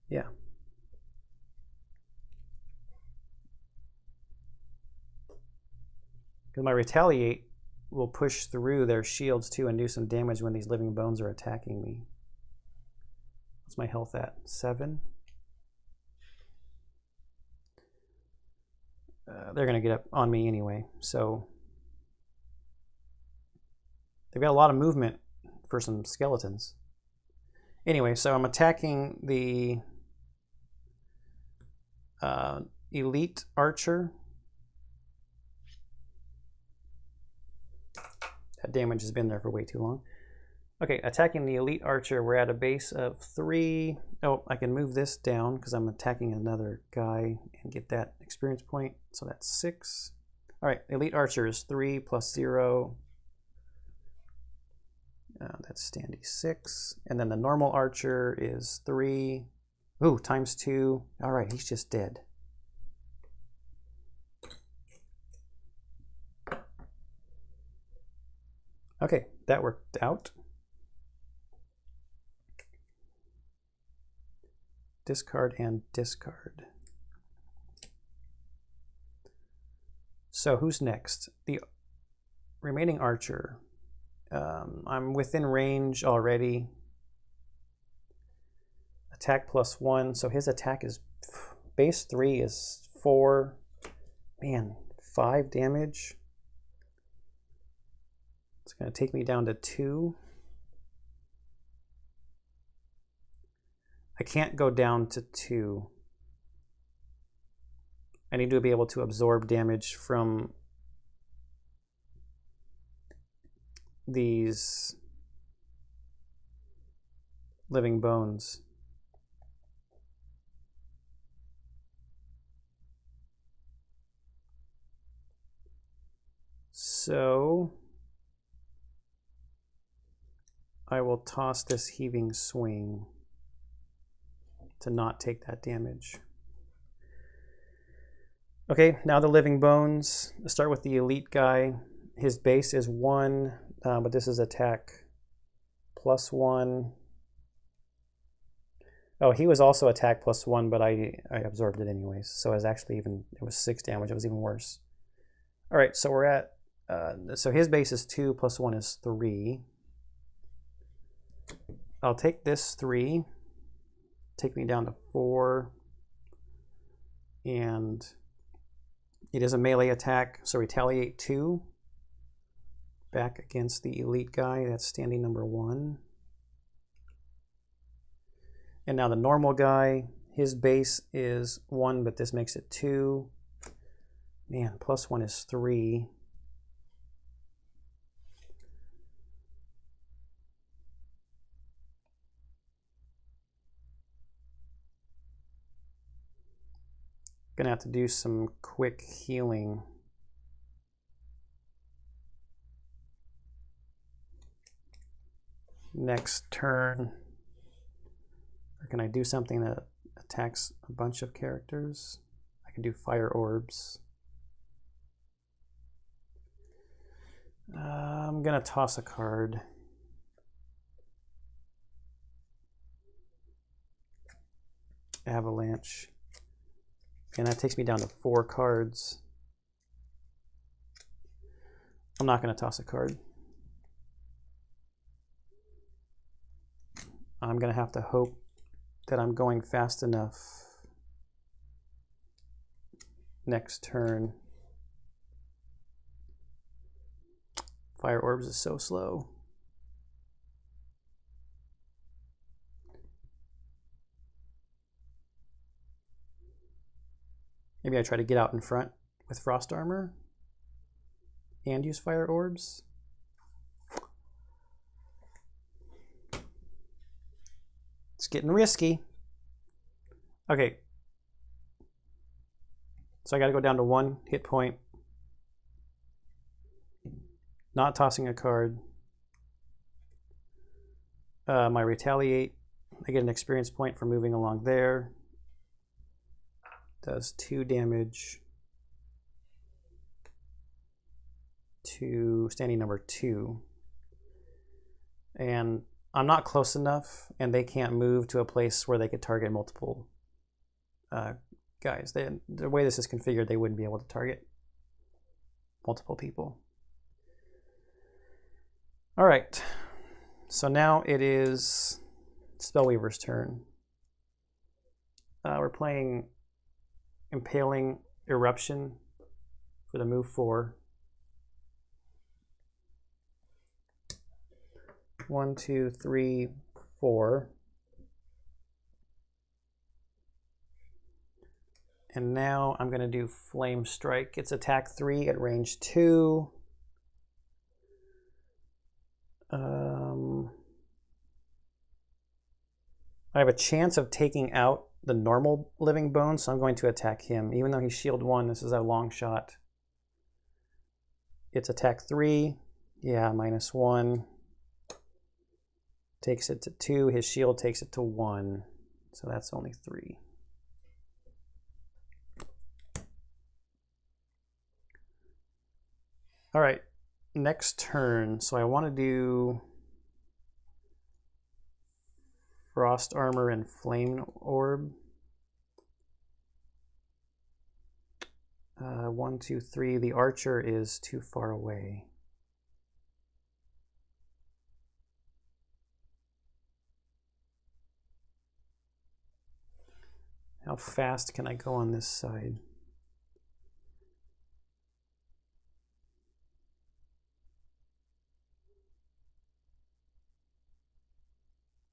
Yeah. Because my retaliate will push through their shields too and do some damage when these living bones are attacking me. What's my health at? 7? They're going to get up on me anyway, so they've got a lot of movement for some skeletons. Anyway, so I'm attacking the elite archer. That damage has been there for way too long. Okay, attacking the elite archer, we're at a base of 3. Oh, I can move this down because I'm attacking another guy and get that experience point. So that's 6. All right, elite archer is 3 plus 0. That's standy 6. And then the normal archer is 3. Ooh, times 2. All right, he's just dead. Okay, that worked out. Discard and discard. So who's next? The remaining archer. I'm within range already. Attack plus 1, so his attack is base 3 is 4. Man, 5 damage. It's going to take me down to 2. I can't go down to 2. I need to be able to absorb damage from these living bones. So I will toss this heaving swing to not take that damage. Okay, now the living bones. Let's start with the elite guy. His base is 1, but this is attack +1. Oh, he was also attack +1, but I absorbed it anyways. So it was actually it was 6 damage. It was even worse. All right, so we're at, so his base is 2 + 1 is 3. I'll take this 3, take me down to 4, and it is a melee attack, so retaliate 2 back against the elite guy. That's standing number 1. And now the normal guy, his base is 1, but this makes it 2. Man, +1 is 3. Gonna have to do some quick healing. Next turn. Or can I do something that attacks a bunch of characters? I can do fire orbs. I'm gonna toss a card. Avalanche. And that takes me down to 4 cards. I'm not going to toss a card. I'm going to have to hope that I'm going fast enough next turn. Fire orbs is so slow. Maybe I try to get out in front with frost armor and use fire orbs. It's getting risky. Okay. So I got to go down to 1 hit point. Not tossing a card. My retaliate, I get an experience point for moving along there. Does 2 damage to standing number 2. And I'm not close enough, and they can't move to a place where they could target multiple guys. The way this is configured, they wouldn't be able to target multiple people. All right, so now it is Spellweaver's turn. We're playing Impaling Eruption for the move 4. 1, 2, 3, 4. And now I'm going to do Flame Strike. It's attack 3 at range 2. I have a chance of taking out the normal living bone, so I'm going to attack him. Even though he's shield 1, this is a long shot. It's attack 3. Yeah, -1. Takes it to 2. His shield takes it to 1. So that's only 3. All right, next turn. So I want to do Frost Armor and Flame Orb. 1, 2, 3. The archer is too far away. How fast can I go on this side?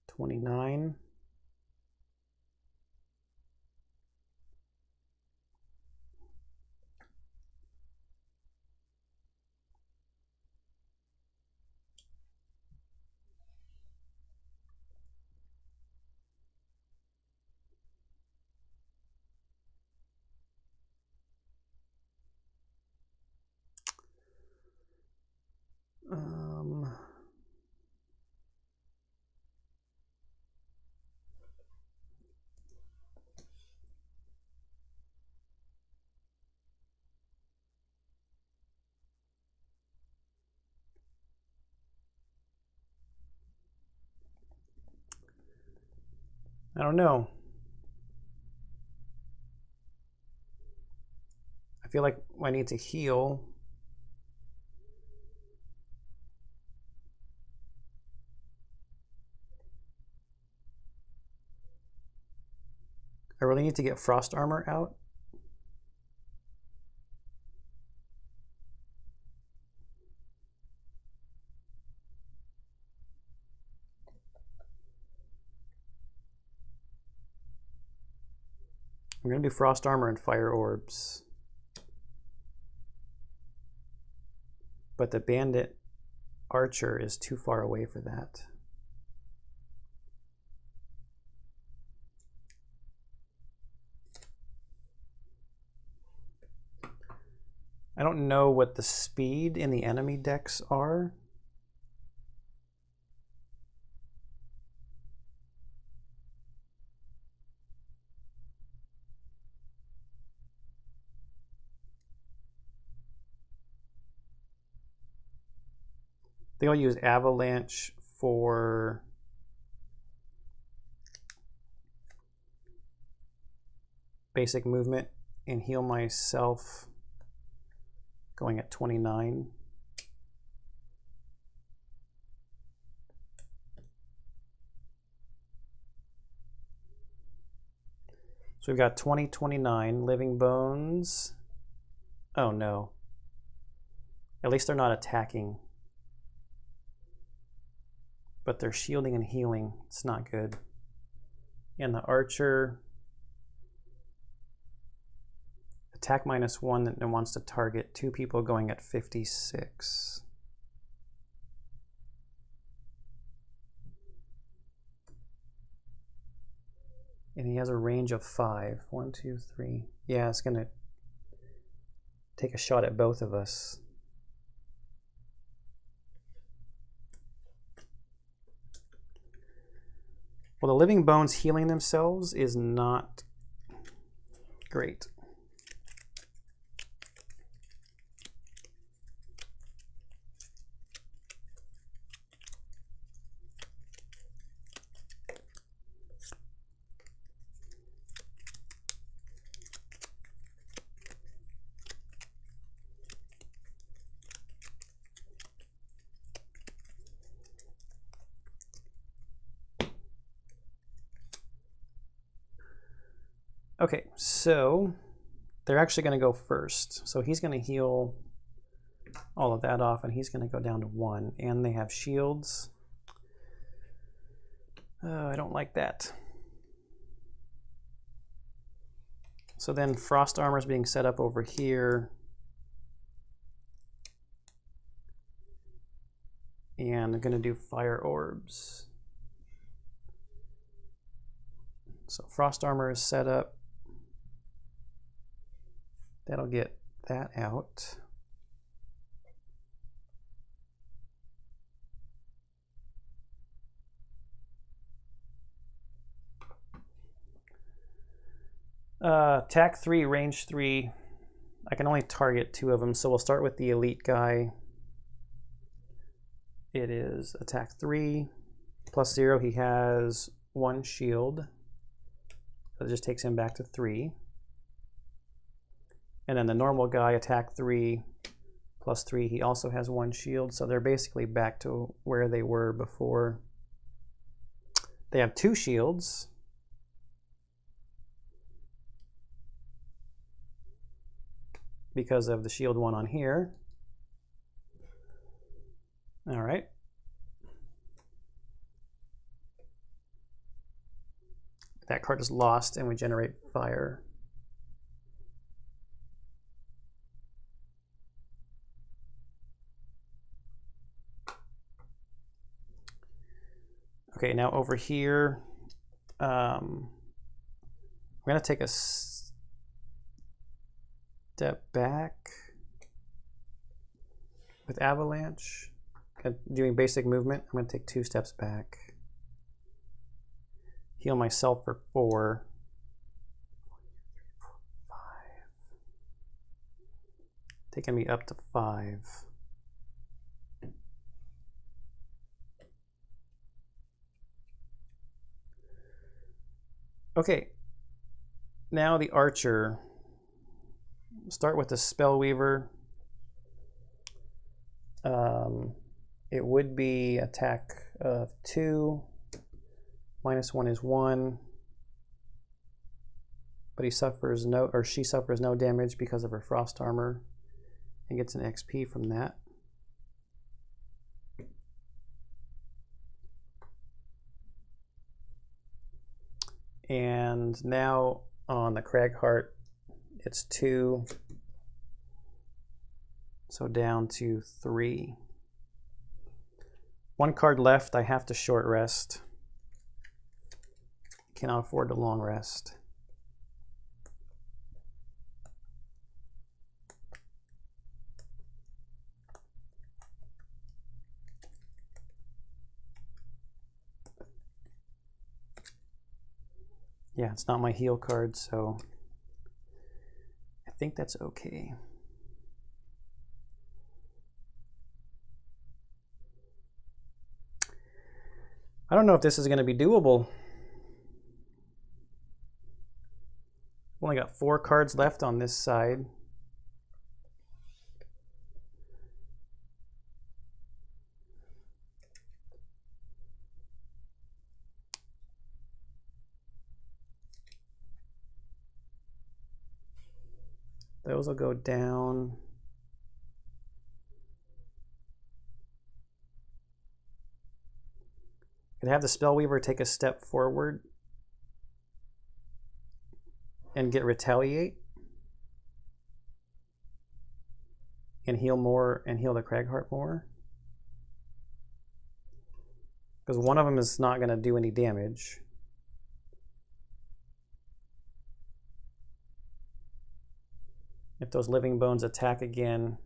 $29. I don't know. I feel like I need to heal. I really need to get frost armor out. I'm going to do frost armor and fire orbs. But the bandit archer is too far away for that. I don't know what the speed in the enemy decks are. They'll use Avalanche for basic movement and heal myself going at 29. So we've got 20, 29, Living Bones. Oh no. At least they're not attacking. But they're shielding and healing. It's not good. And the archer, attack -1 that wants to target 2 people going at 56. And he has a range of 5. 1, 2, 3. Yeah, it's gonna take a shot at both of us. Well, the Living Bones healing themselves is not great. Okay, so they're actually going to go first. So he's going to heal all of that off, and he's going to go down to 1. And they have shields. I don't like that. So then frost armor is being set up over here. And I'm going to do fire orbs. So frost armor is set up. That'll get that out. Attack 3, range 3. I can only target 2 of them, so we'll start with the elite guy. It is attack 3, +0. He has 1 shield. So it just takes him back to 3. And then the normal guy, attack 3, +3. He also has 1 shield. So they're basically back to where they were before. They have 2 shields. Because of the shield 1 on here. All right. That card is lost and we generate fire. Okay, now over here, I'm going to take a step back with Avalanche. Doing basic movement, I'm going to take 2 steps back. Heal myself for 4. 5. Taking me up to 5. Okay, now the Archer. Start with the Spellweaver. It would be attack of 2. -1 is 1. But he suffers no, or she suffers no damage because of her frost armor and gets an XP from that. And now on the Cragheart, it's 2. So down to 3. 1 card left. I have to short rest. Cannot afford the long rest. Yeah, it's not my heal card, so I think that's okay. I don't know if this is going to be doable. Only got 4 cards left on this side. Those will go down. Could have the Spellweaver take a step forward and get Retaliate and heal more and heal the Cragheart more. Because one of them is not going to do any damage. If those living bones attack again,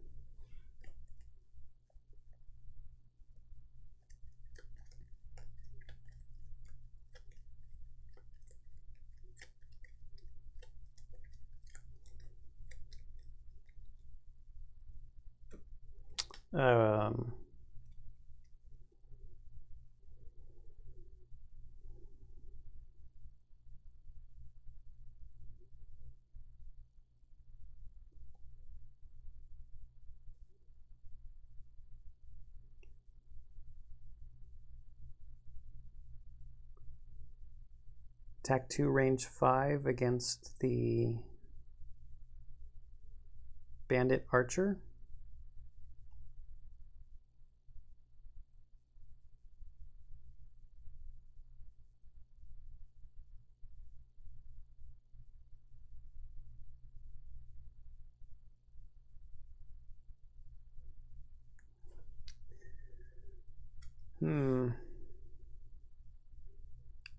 attack 2, range 5 against the Bandit Archer.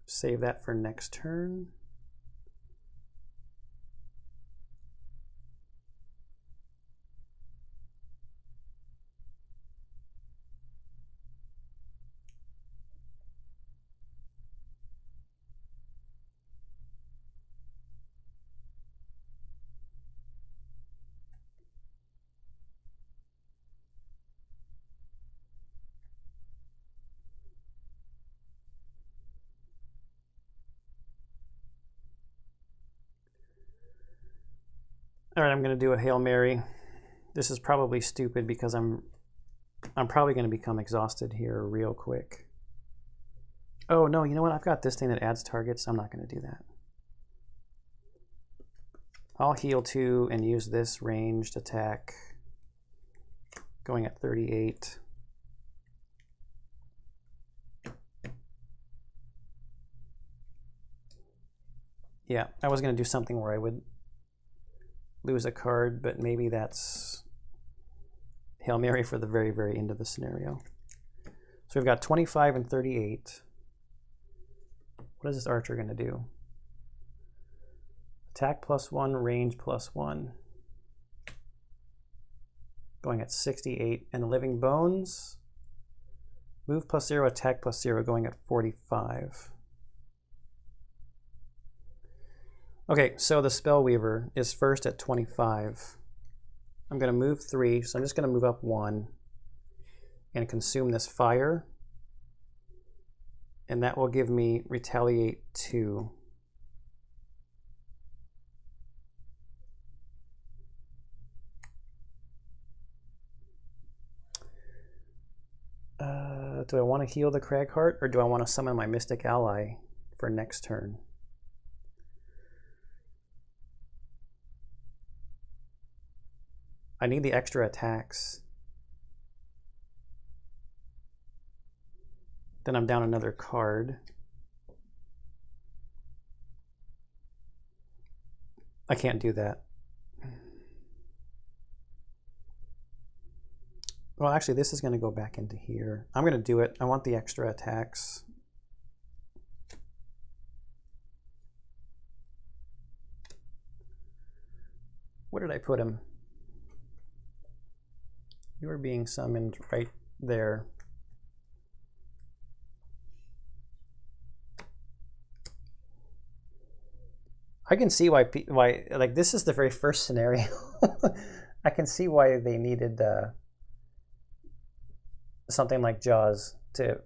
Save that for next turn. All right, I'm going to do a Hail Mary. This is probably stupid because I'm probably going to become exhausted here real quick. Oh, no, you know what? I've got this thing that adds targets. I'm not going to do that. I'll heal 2 and use this ranged attack going at 38. Yeah, I was going to do something where I would lose a card, but maybe that's Hail Mary for the very, very end of the scenario. So we've got 25 and 38. What is this Archer going to do? Attack +1, range +1. Going at 68. And the Living Bones, move +0, attack +0, going at 45. Okay, so the Spellweaver is first at 25. I'm going to move 3, so I'm just going to move up 1 and consume this fire. And that will give me Retaliate 2. do I want to heal the Cragheart, or do I want to summon my Mystic Ally for next turn? I need the extra attacks. Then I'm down another card. I can't do that. Well, actually, this is going to go back into here. I'm going to do it. I want the extra attacks. Where did I put him? You are being summoned right there. I can see why like this is the very first scenario. I can see why they needed something like Jaws to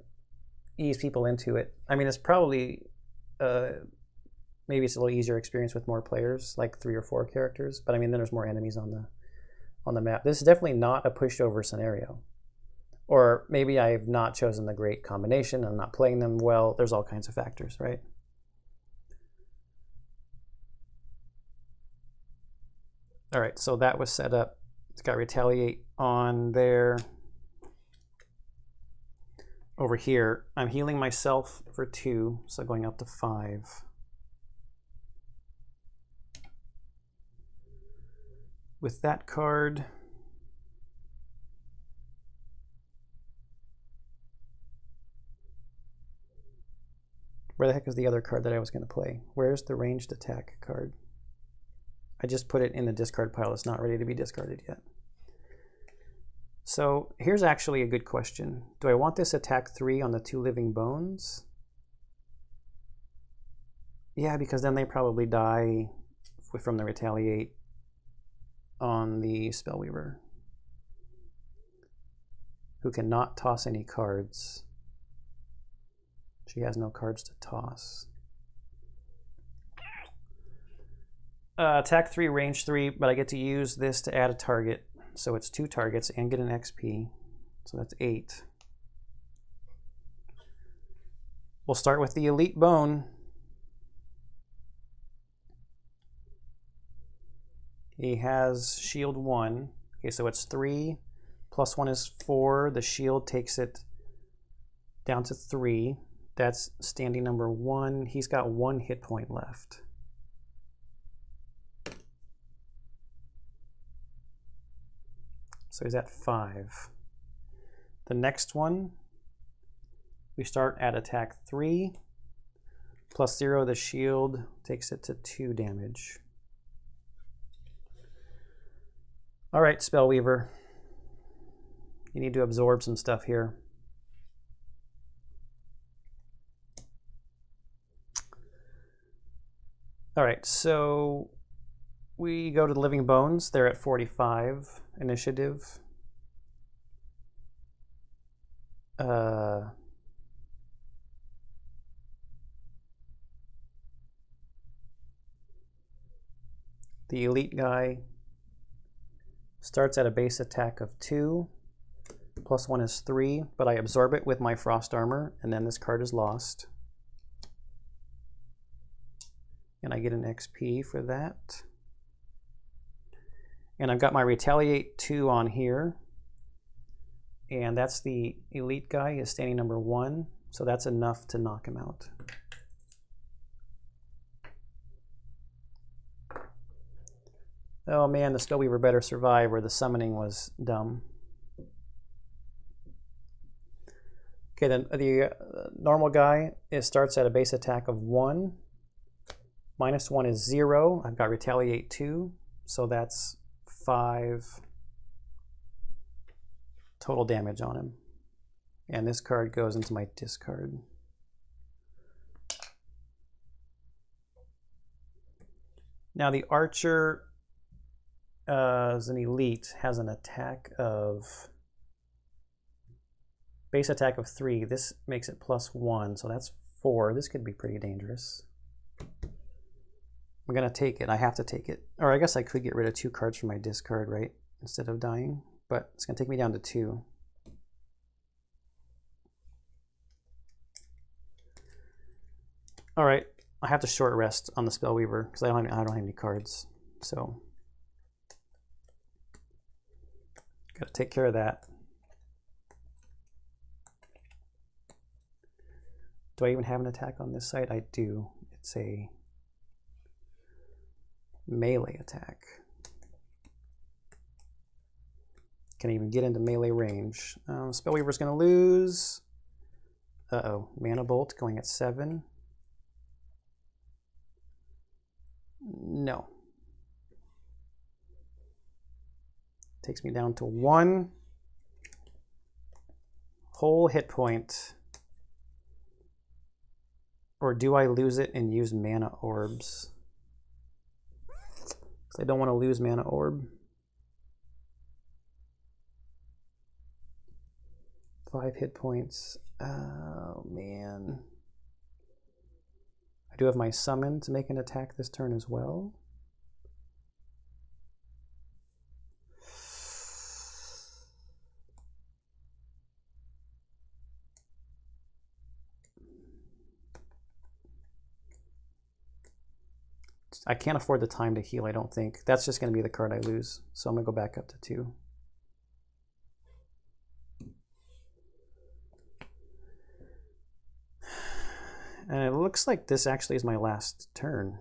ease people into it. I mean, it's probably maybe it's a little easier experience with more players, like 3 or 4 characters. But I mean, then there's more enemies on the map. This is definitely not a pushover scenario. Or maybe I've not chosen the great combination. I'm not playing them well. There's all kinds of factors, right? All right, so that was set up. It's got Retaliate on there. Over here, I'm healing myself for 2, so going up to 5. With that card, where the heck is the other card that I was going to play? Where's the ranged attack card? I just put it in the discard pile. It's not ready to be discarded yet. So here's actually a good question. Do I want this attack 3 on the 2 living bones? Yeah, because then they probably die from the Retaliate on the Spellweaver, who cannot toss any cards. She has no cards to toss. Attack 3, range 3, but I get to use this to add a target. So it's 2 targets and get an XP. So that's 8. We'll start with the Elite Bone. He has shield 1. Okay, so it's 3. Plus 1 is 4. The shield takes it down to 3. That's standing number 1. He's got 1 hit point left. So he's at 5. The next one, we start at attack 3. Plus 0, the shield takes it to 2 damage. All right, Spellweaver. You need to absorb some stuff here. All right, so we go to the Living Bones. They're at 45 initiative. The Elite guy starts at a base attack of 2. Plus 1 is 3, but I absorb it with my Frost Armor, and then this card is lost. And I get an XP for that. And I've got my Retaliate 2 on here. And that's the Elite guy, is standing number 1. So that's enough to knock him out. Oh man, the Spellweaver better survive, or the summoning was dumb. Okay, then the normal guy starts at a base attack of 1. Minus 1 is 0. I've got Retaliate 2, so that's 5 total damage on him. And this card goes into my discard. Now the Archer as an Elite has an attack of base attack of 3. This makes it plus 1, so that's 4. This could be pretty dangerous. I'm gonna take it. I have to take it. Or I guess I could get rid of 2 cards from my discard, right? Instead of dying. But it's gonna take me down to 2. All right, I have to short rest on the Spellweaver because I don't have any cards, so got to take care of that. Do I even have an attack on this side? I do. It's a melee attack. Can even get into melee range. Spellweaver's going to lose. Uh-oh. Mana Bolt going at 7. No. Takes me down to 1 whole hit point. Or do I lose it and use mana orbs? Because I don't want to lose mana orb. 5 hit points. Oh, man. I do have my summon to make an attack this turn as well. I can't afford the time to heal, I don't think. That's just going to be the card I lose. So I'm going to go back up to 2. And it looks like this actually is my last turn.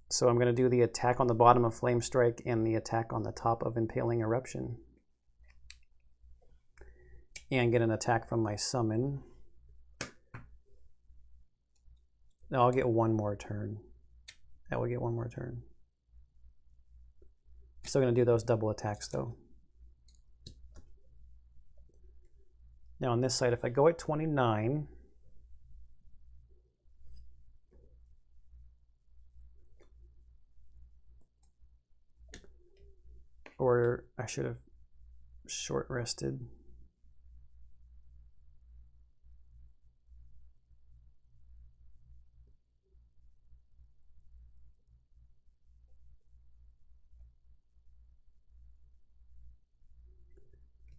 So I'm going to do the attack on the bottom of Flame Strike and the attack on the top of Impaling Eruption. And get an attack from my summon. No, I'll get 1 more turn. I will get 1 more turn. Still going to do those double attacks though. Now on this side, if I go at 29, or I should have short rested.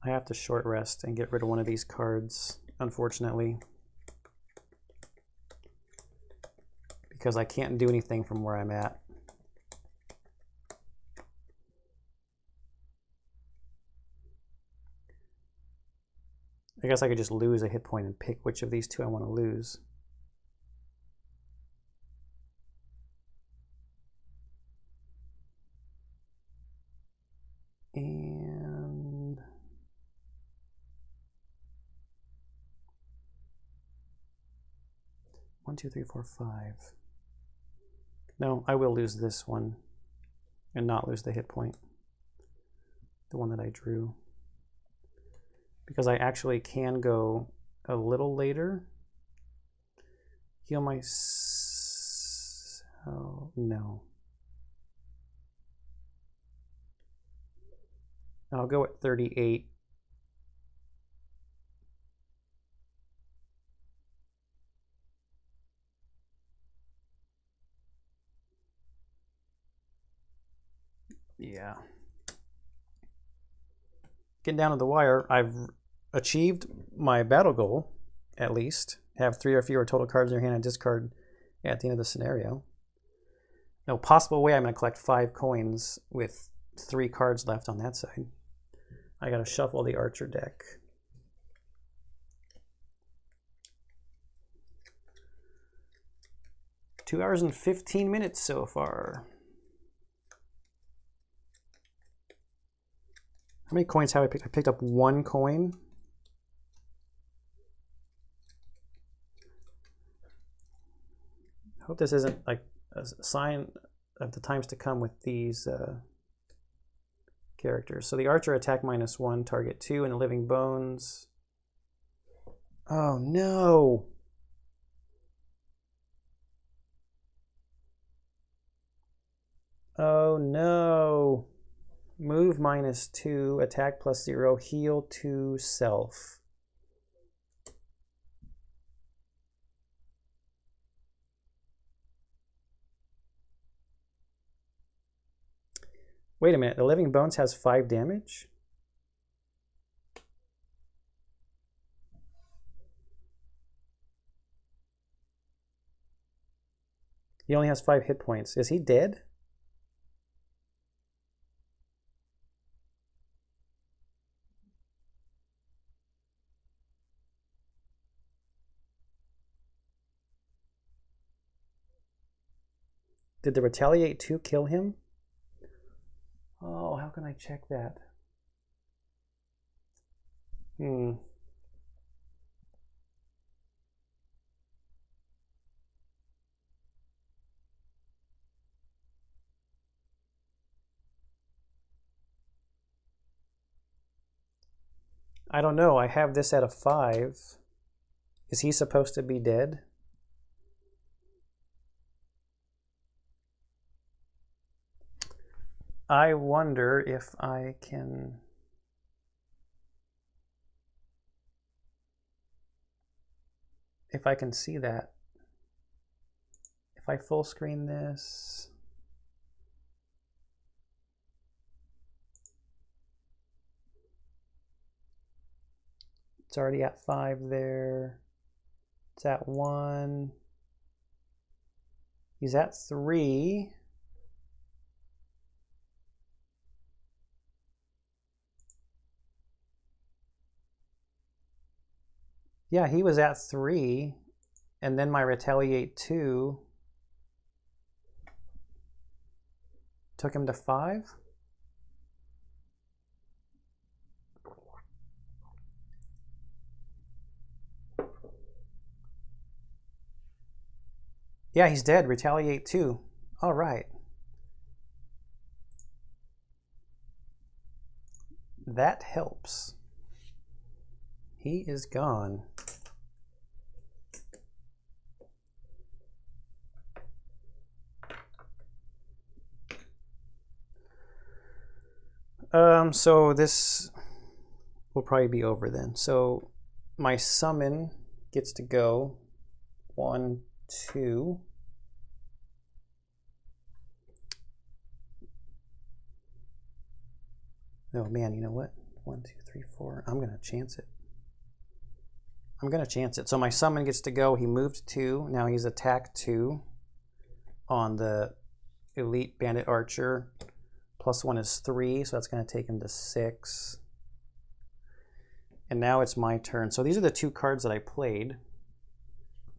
I have to short rest and get rid of one of these cards, unfortunately, because I can't do anything from where I'm at. I guess I could just lose a hit point and pick which of these 2 I want to lose. And 1, 2, 3, 4, 5. No, I will lose this one and not lose the hit point, the one that I drew, because I actually can go a little later. Heal my... Oh, no. I'll go at 38. Yeah. Getting down to the wire, I've achieved my battle goal, at least. Have 3 or fewer total cards in your hand and discard at the end of the scenario. No possible way I'm going to collect 5 coins with 3 cards left on that side. I got to shuffle the Archer deck. Two hours and 15 minutes so far. How many coins have I picked? I picked up 1 coin. I hope this isn't like a sign of the times to come with these characters. So the Archer attack -1, target 2, and the Living Bones. Oh no! Oh no! Move -2, attack +0, heal 2, self. Wait a minute, the Living Bones has 5 damage? He only has 5 hit points. Is he dead? Did the Retaliate 2 kill him? Oh, how can I check that? I don't know. I have this at a 5. Is he supposed to be dead? I wonder if I can... if I can see that. If I full screen this... It's already at 5 there. It's at 1. He's at 3. Yeah, he was at 3. And then my Retaliate 2 took him to 5. Yeah, he's dead. Retaliate 2. All right. That helps. He is gone. So this will probably be over then. So my summon gets to go 1, 2. Oh man, you know what? 1, 2, 3, 4. I'm gonna chance it. So my summon gets to go. He moved 2. Now he's attack 2 on the elite bandit archer. +1 is 3, so that's going to take him to 6. And now it's my turn. So these are the 2 cards that I played.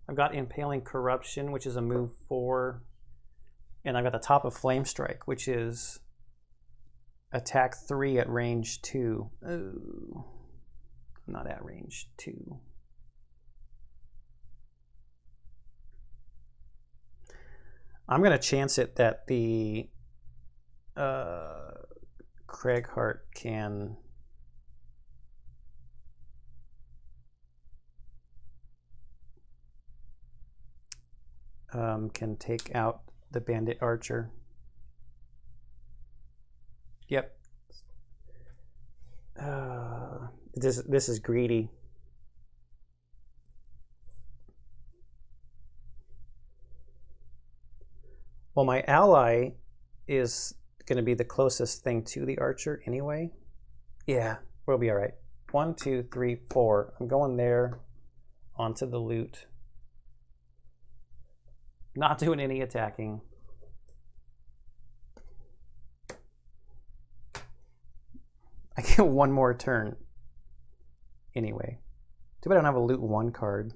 I've got Impaling Corruption, which is a move 4. And I've got the Top of Flame Strike, which is attack 3 at range 2. Oh, I'm not at range 2. I'm going to chance it that the Craighart can take out the bandit archer. Yep. This is greedy. Well, my ally is going to be the closest thing to the archer anyway. Yeah, we'll be all right. 1, 2, 3, 4. I'm going there onto the loot. Not doing any attacking. I get 1 more turn anyway. Too bad I don't have a loot 1 card.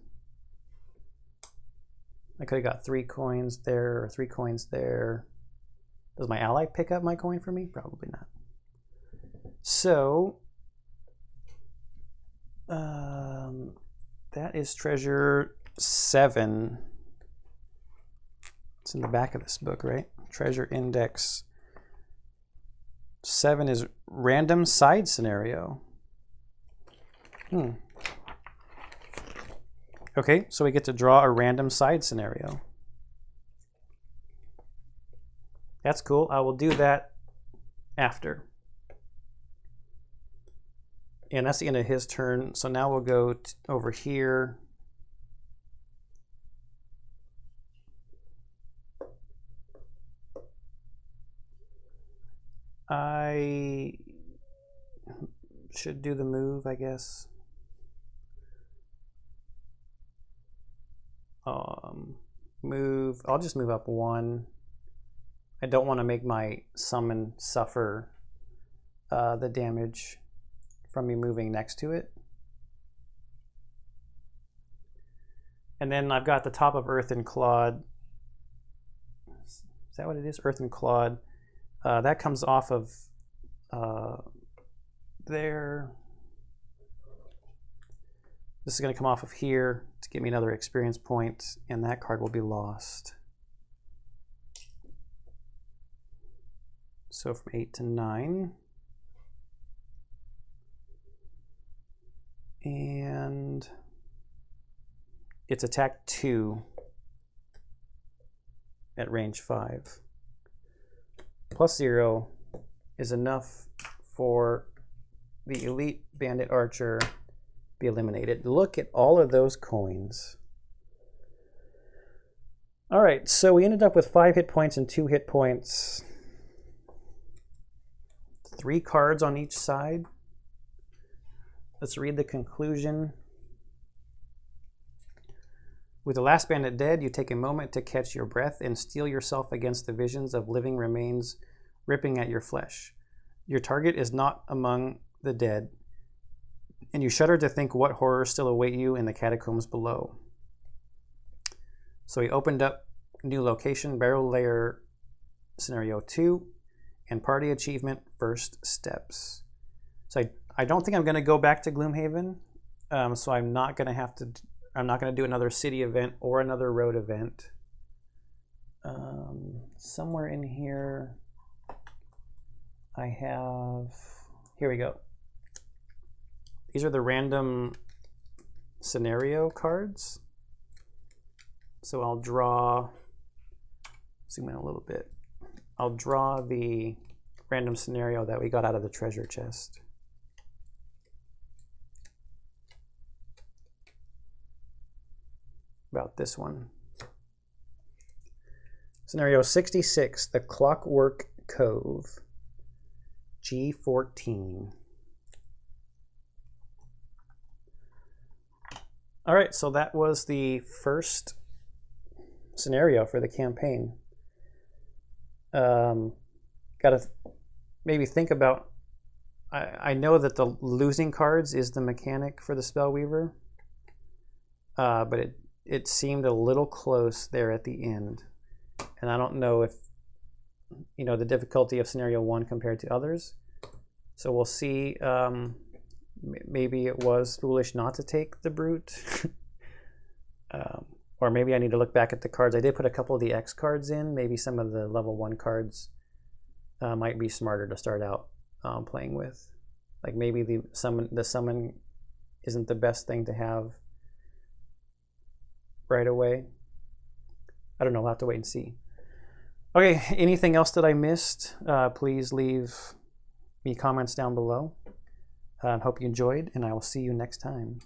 I could have got 3 coins there or 3 coins there. Does my ally pick up my coin for me? Probably not. So that is treasure 7. It's in the back of this book, right? Treasure index 7 is random side scenario. Okay, so we get to draw a random side scenario. That's cool. I will do that after. And that's the end of his turn. So now we'll go over here. I should do the move, I guess. move. I'll just move up 1. I don't want to make my summon suffer the damage from me moving next to it. And then I've got the top of Earth and Clod. Is that what it is? Earth and Clod. That comes off of there. This is going to come off of here to give me another experience point, and that card will be lost. So from 8 to 9. And it's attack 2 at range 5. +0 is enough for the elite bandit archer be eliminated. Look at all of those coins. All right, so we ended up with 5 hit points and 2 hit points. 3 cards on each side. Let's read the conclusion. With the last bandit dead, you take a moment to catch your breath and steel yourself against the visions of living remains ripping at your flesh. Your target is not among the dead, and you shudder to think what horrors still await you in the catacombs below. So we opened up new location, barrel layer scenario 2, and party achievement first steps. So I don't think I'm going to go back to Gloomhaven, so I'm not going to do another city event or another road event. Somewhere in here I have, here we go. These are the random scenario cards. So I'll draw, zoom in a little bit. I'll draw the random scenario that we got out of the treasure chest. About this one. Scenario 66, the Clockwork Cove, G14. All right, so that was the first scenario for the campaign. Gotta maybe think about, I know that the losing cards is the mechanic for the Spellweaver, but it seemed a little close there at the end. And I don't know if, you know, the difficulty of scenario 1 compared to others. So we'll see. Maybe it was foolish not to take the Brute. Or maybe I need to look back at the cards. I did put a couple of the X cards in. Maybe some of the level 1 cards might be smarter to start out playing with. Like maybe the summon isn't the best thing to have right away. I don't know, we'll have to wait and see. Okay, anything else that I missed, please leave me comments down below. Hope you enjoyed, and I will see you next time.